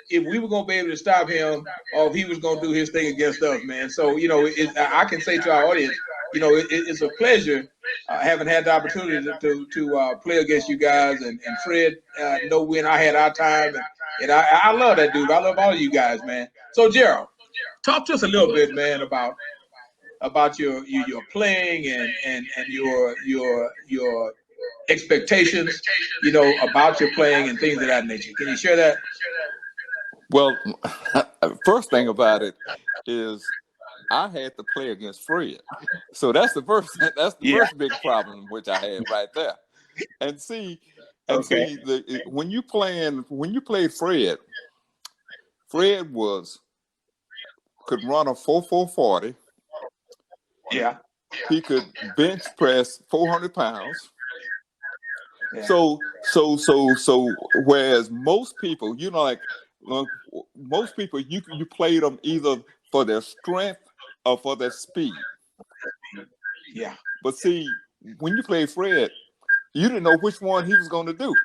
Speaker 1: if we were going to be able to stop him or if he was going to do his thing against us, man. So, I can say to our audience, it's a pleasure having had the opportunity to play against you guys. And Fred, when I had our time. And I love that dude. I love all of you guys, man. So, Gerald, talk to us a little bit, man, about your playing and your expectations, about your playing and things of that nature. Can you share that?
Speaker 5: Well, first thing about it is I had to play against Fred, so that's the first big problem which I had right there. and see,
Speaker 1: Okay.
Speaker 5: when you played Fred could run a 4.40.
Speaker 1: Yeah.
Speaker 5: He could bench press 400 pounds.
Speaker 1: Yeah.
Speaker 5: So whereas most people, most people, you played them either for their strength or for their speed.
Speaker 1: Yeah.
Speaker 5: But see, when you played Fred, you didn't know which one he was going to do.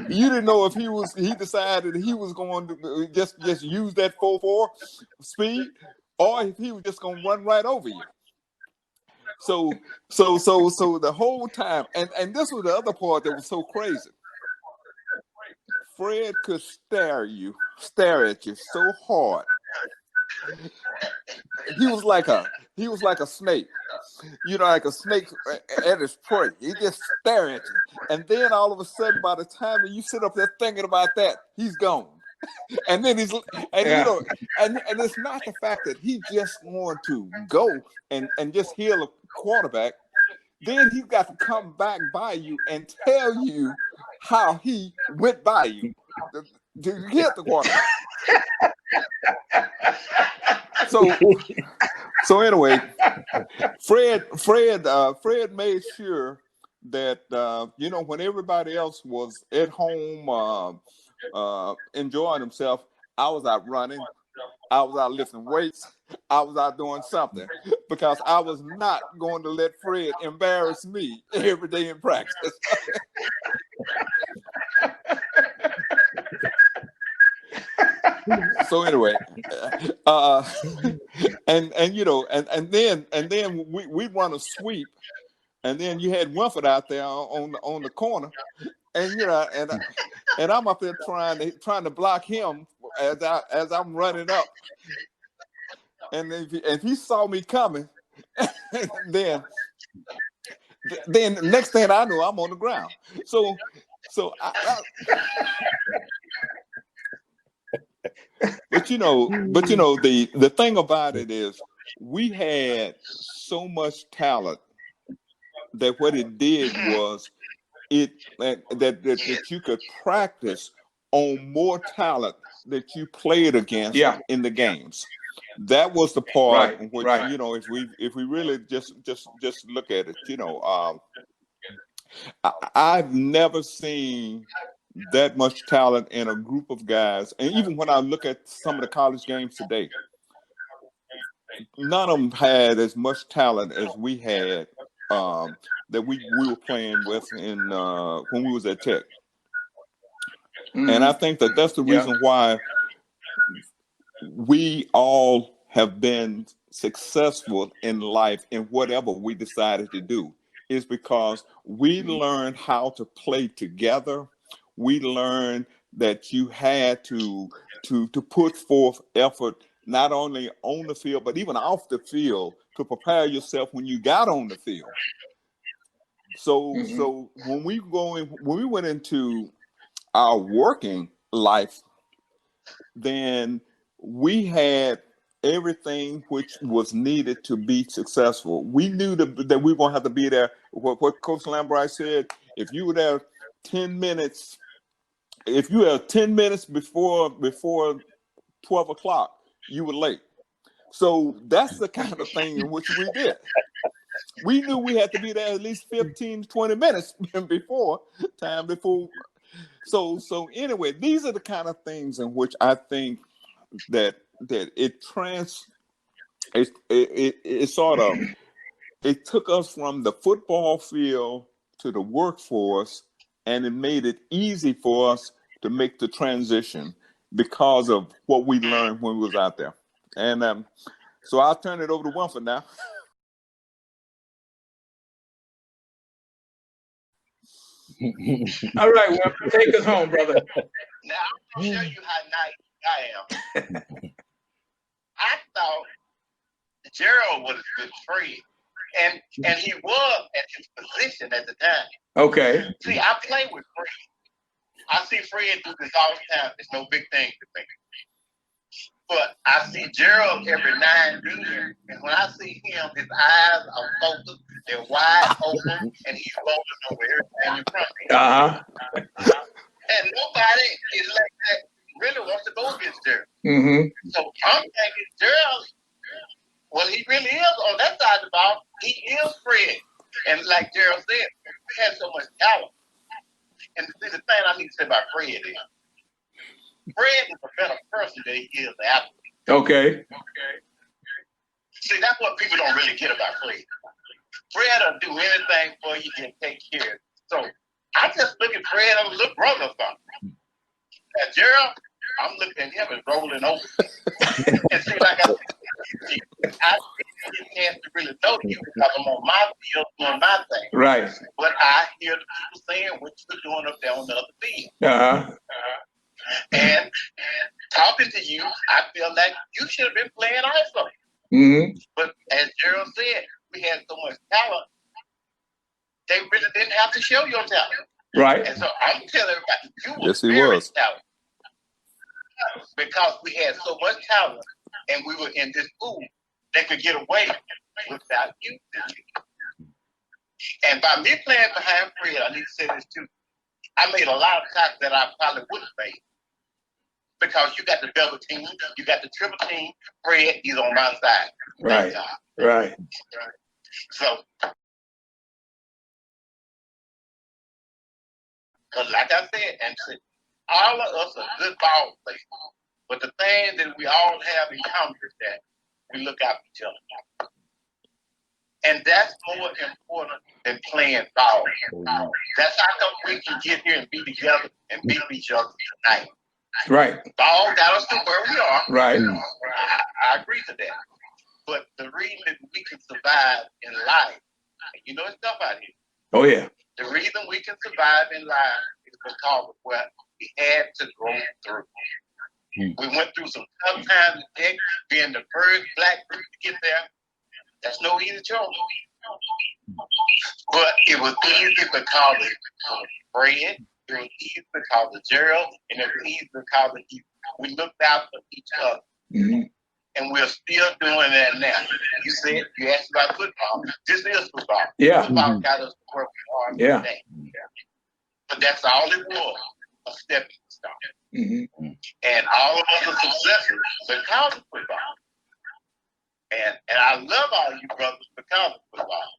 Speaker 5: You didn't know if he decided he was going to just use that 4.4 speed, or if he was just going to run right over you. So the whole time, and this was the other part that was so crazy. Fred could stare at you so hard. He was like a snake, like a snake at his prey. He just stare at you, and then all of a sudden, by the time that you sit up there thinking about that, he's gone. And then
Speaker 1: Yeah.
Speaker 5: and it's not the fact that he just wanted to go and just heal a quarterback. Then he's got to come back by you and tell you how he went by you to hit the quarterback. So anyway, Fred made sure that when everybody else was at home enjoying himself, I was out running, I was out lifting weights, I was out doing something, because I was not going to let Fred embarrass me every day in practice. So anyway, and then we run a sweep, and then you had Wenford out there on the corner, and and I'm up there trying to block him as I'm running up, and if he saw me coming, then the next thing I know, I'm on the ground. So but the thing about it is, we had so much talent that what it did was that you could practice on more talent that you played against in the games. That was the part in which, if we really just look at it, I've never seen that much talent in a group of guys. And even when I look at some of the college games today, none of them had as much talent as we had that we were playing with when we was at Tech. Mm-hmm. And I think that's the reason why we all have been successful in life in whatever we decided to do, is because we learned how to play together. We learned that you had to put forth effort, not only on the field, but even off the field, to prepare yourself when you got on the field. So when we went into our working life, then we had everything which was needed to be successful. We knew that we were going to have to be there. What Coach Lambright said, if you were there 10 minutes, if you were 10 minutes before 12 o'clock, you were late. So that's the kind of thing in which we did. We knew we had to be there at least 15, 20 minutes before. So anyway, these are the kind of things in which I think that it took us from the football field to the workforce, and it made it easy for us to make the transition because of what we learned when we was out there. And so I'll turn it over to Wilborn now.
Speaker 1: All right, well, take us home, brother.
Speaker 2: Now I'll show you how nice I am. I thought Gerald was a good friend, and he was at his position at the time.
Speaker 1: Okay.
Speaker 2: See, I play with Fred. I see Fred do this all the time. It's no big thing to me. But I see Gerald every now and then, and when I see him, his eyes are focused. They're wide open, and he's rolling over everything in front of him. And nobody is like that really wants to go against Gerald. So I'm thinking Gerald, well, he really is on that side of the ball. He is Fred. And like Gerald said, we had so much talent. And the thing I need to say about Fred is, Fred is a better person than he is an athlete.
Speaker 1: Okay.
Speaker 2: See, that's what people don't really get about Fred. Fred will do anything for you and take care of it. So I just look at Fred as a little brother or something. Now, Gerald, I'm looking at him as rolling over. And see, like I didn't get a chance to really know you because I'm on my field doing my thing.
Speaker 1: Right.
Speaker 2: But I hear the people saying what you're doing up there on the other field. And talking to you, I feel like you should have been playing also. But as Gerald said, we had so much talent, they really didn't have to show your talent.
Speaker 1: Right.
Speaker 2: And so I'm telling everybody, you were
Speaker 5: Yes, he
Speaker 2: very
Speaker 5: was.
Speaker 2: talented. Because we had so much talent and we were in this school, they could get away without you. And by me playing behind Fred, I need to say this too, I made a lot of shots that I probably wouldn't have made. Because you got the double team, you got the triple team, Fred, he's on my side.
Speaker 1: Right. Right.
Speaker 2: So, but like I said, and all of us are good ball players. But the thing that we all have in common is that we look out for each other. And that's more important than playing ball. That's how come we can get here and be together and beat each other tonight.
Speaker 1: Right.
Speaker 2: Ball got us to where we are.
Speaker 1: Right.
Speaker 2: I agree to that. But the reason we can survive in life, you know, it's tough out here.
Speaker 1: Oh, yeah.
Speaker 2: The reason we can survive in life is because of what we had to go through. We went through some tough times today, being the first black group to get there. That's no easy choice. But it was easy because of Fred, it was easy because of Gerald, and it was easy because of you. We looked out for each other. And we're still doing that now. You said, you asked about football. This is football.
Speaker 1: Yeah.
Speaker 2: Football got us to where we are today. But that's all it was, a stepping stone. And all of us are successful because of football. And I love all you brothers because of football.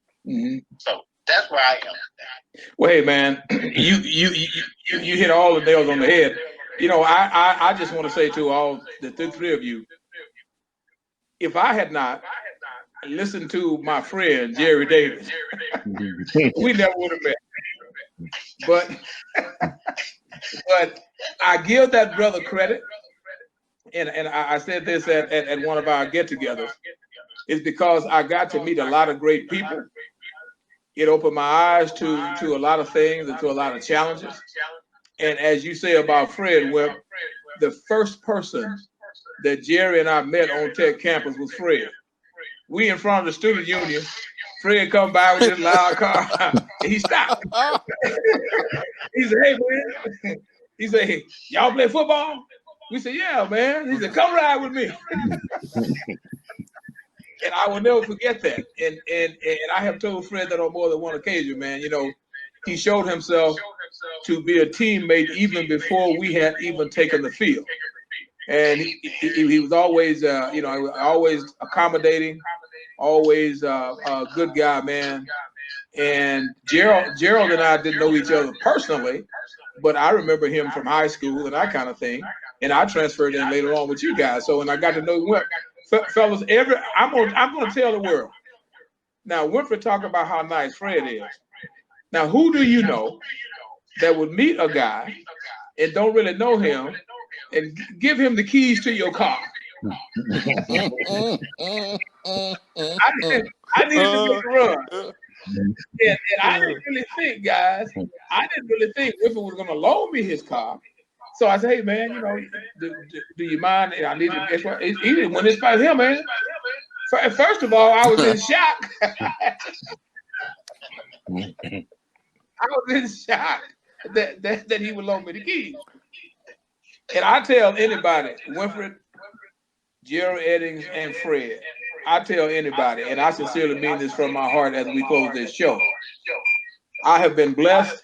Speaker 2: So that's where I am today.
Speaker 1: Well, hey, man, you hit all the nails on the head. You know, I just want to say to all the three of you, if I had not listened to my friend Jerry Davis, we never would have met. But I give that brother credit, and I said this at one of our get-togethers, is because I got to meet a lot of great people. It opened my eyes to a lot of things and to a lot of challenges. And as you say about Fred, well, the first person that Jerry and I met on Tech campus was Fred. We in front of the student union. Fred come by with this loud car. And he stopped. He said, "Hey, man." He said, "Hey, y'all play football?" We said, "Yeah, man." He said, "Come ride with me." And I will never forget that. And I have told Fred that on more than one occasion, man. You know, he showed himself to be a teammate even before we had even taken the field. And he was always, you know, always accommodating, always a good guy, man. And Gerald and I didn't know each other personally, but I remember him from high school and that kind of thing. And I transferred in later on with you guys. So when I got to know him, fellas, I'm gonna tell the world. Now, Wenford talked about how nice Fred is. Now, who do you know that would meet a guy and don't really know him and give him the keys to your car? I needed to make a run. And I didn't really think, guys, Wenford was going to loan me his car. So I said, "Hey, man, you know, do you mind? I need to guess what?" He didn't want this by him, man. First of all, I was in shock. I was in shock that he would loan me the keys. And I tell anybody, Wenford, Gerald, Eddings, and Fred, I tell anybody, and I sincerely mean this from my heart as we close this show, I have been blessed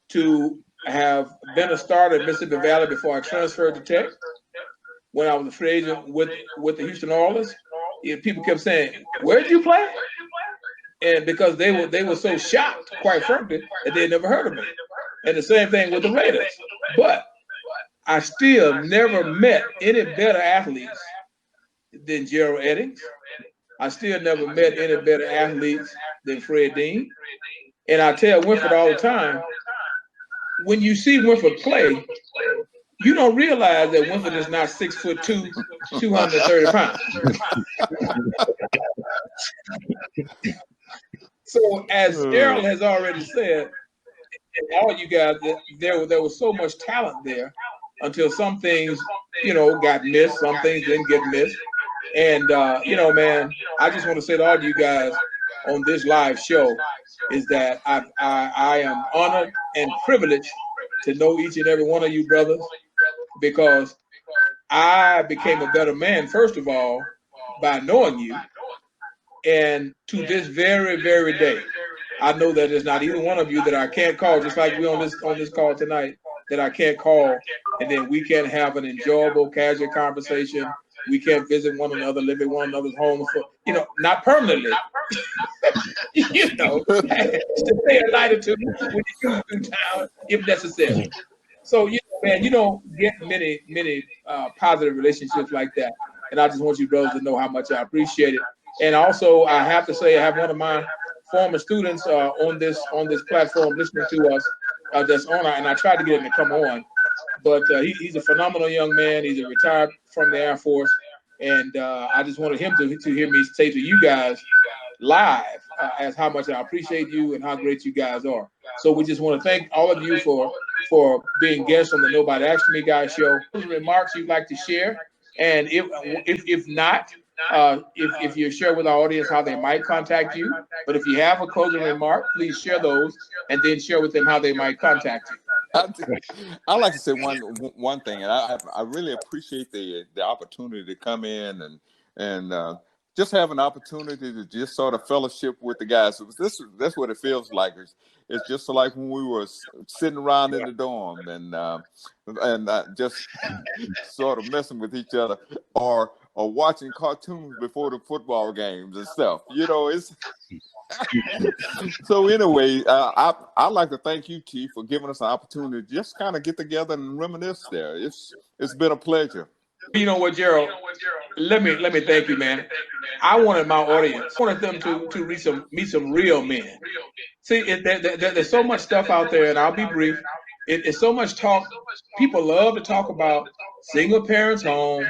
Speaker 1: to have been a starter at Mississippi Valley before I transferred to Tech. When I was a free agent with the Houston Oilers, people kept saying, "Where did you play?" And because they were so shocked, quite frankly, that they had never heard of me. And the same thing with the Raiders. But I still never met any better athletes than Gerald Eddings. I still never met any better athletes than Fred Dean. And I tell Wenford all the time, when you see Wenford play, you don't realize that Wenford is not 6'2", 230 pounds. So as Gerald has already said, and all you guys, there was so much talent there until some things, got missed, some things didn't get missed. And man, I just want to say to all of you guys on this live show is that I am honored and privileged to know each and every one of you brothers, because I became a better man, first of all, by knowing you. And to this very, very day, I know that there's not either one of you that I can't call, just like we on this call tonight, that I can't call, and then we can have an enjoyable, casual conversation. We can't visit one another, live in one another's homes for, not permanently. To stay a night or two when you come through town if necessary. So, man, you don't get many positive relationships like that. And I just want you brothers to know how much I appreciate it. And also, I have to say, I have one of my former students on this platform listening to us that's on, and I tried to get him to come on. But he's a phenomenal young man. He's a retired from the Air Force. And I just wanted him to hear me say to you guys live as how much I appreciate you and how great you guys are. So we just want to thank all of you for being guests on the Nobody Asked Me Guys show. Remarks you'd like to share, and if not, if you share with our audience how they might contact you. But if you have a closing remark, please share those, and then share with them how they might contact you.
Speaker 5: I'd like to say one thing, and I really appreciate the opportunity to come in and just have an opportunity to just sort of fellowship with the guys. That's what it feels like. It's just like when we were sitting around in the dorm and just sort of messing with each other, or watching cartoons before the football games and stuff. It's. So anyway, I'd like to thank you, Chief, for giving us an opportunity to just kind of get together and reminisce there. It's been a pleasure.
Speaker 1: You know what, Gerald? Let me thank you, man. I wanted my audience, them to meet some real men. See, there's so much stuff out there, and I'll be brief. It's so much talk. People love to talk about single parents' home.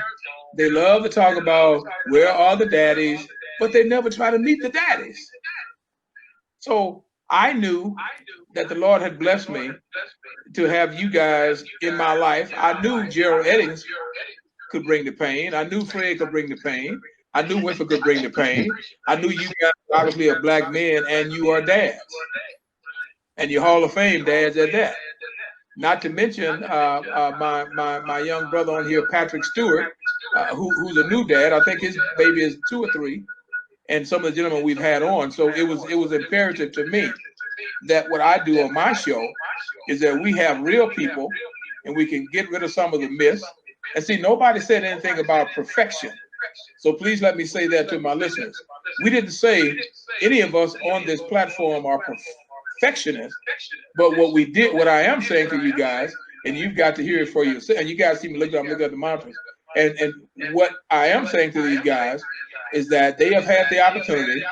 Speaker 1: They love to talk about where are the daddies, but they never try to meet the daddies. So I knew that the Lord had blessed me to have you guys in my life. I knew Gerald Eddings could bring the pain. I knew Fred could bring the pain. I knew Wenford could bring the pain. I knew you guys were obviously a black men, and you are dads. And you're Hall of Fame dads at that. Not to mention my young brother on here, Patrick Stewart, who's a new dad. I think his baby is 2 or 3. And some of the gentlemen we've had on. So it was imperative to me that what I do on my show is that we have real people, and we can get rid of some of the myths. And see, nobody said anything about perfection. So please let me say that to my listeners. We didn't say any of us on this platform are perfectionists, but what I am saying to you guys, and you've got to hear it for yourself, and you guys see me look at the monitors, and what I am saying to these guys is that they have had the opportunity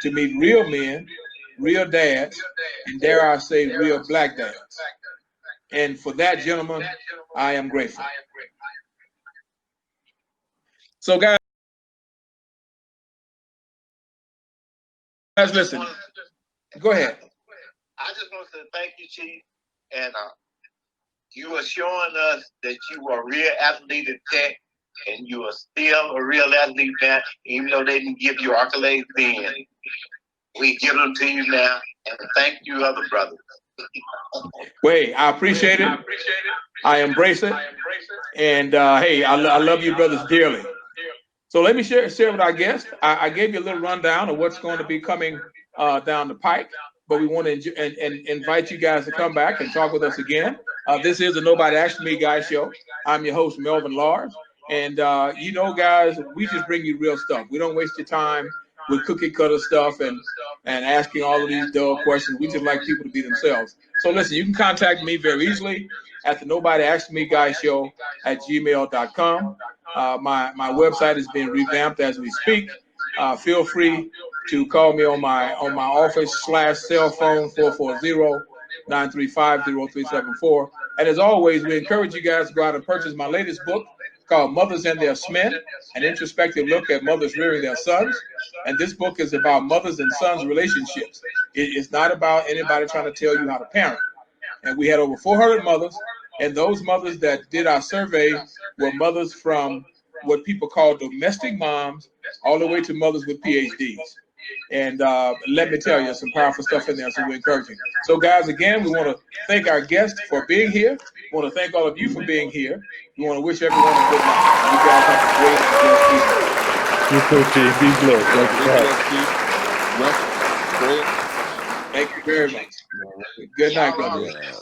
Speaker 1: to meet real men, real dads, and dare I say, real black dads. And for that, gentlemen, I am grateful. So, guys, listen. Go ahead.
Speaker 2: I just want to thank you, Chief, and you are showing us that you are a real athlete at Tech, and you are still a real athlete now, even though they didn't give you accolades then. We give them to you now, and thank you, other brothers.
Speaker 1: Wait, I appreciate it. I embrace it. And hey, I love you brothers dearly. So let me share with our guest. I gave you a little rundown of what's going to be coming down the pike, but we want to and invite you guys to come back and talk with us again. This is the Nobody Asked Me Guy show. I'm your host, Melvin Lars. And, you know, guys, we just bring you real stuff. We don't waste your time with cookie cutter stuff and asking all of these dull questions. We just like people to be themselves. So listen, you can contact me very easily at the Nobody Asked Me Guy show at gmail.com. My website is being revamped as we speak. Feel free to call me on my office/cell phone 440-935-0374. And as always, we encourage you guys to go out and purchase my latest book called Mothers and Their Men, an introspective look at mothers rearing their sons. And this book is about mothers and sons relationships. It's not about anybody trying to tell you how to parent. And we had over 400 mothers, and those mothers that did our survey were mothers from what people call domestic moms all the way to mothers with PhDs. And let me tell you, some powerful stuff in there, so we encourage you. So guys, again, we want to thank our guests for being here. We want to thank all of you for being here. We want to wish everyone a good night. You guys have a great and blessed evening.
Speaker 4: You too, Chief. Be blessed.
Speaker 5: Thank you, Fred.
Speaker 1: Thank you very much. Good night, brother.
Speaker 5: Yeah.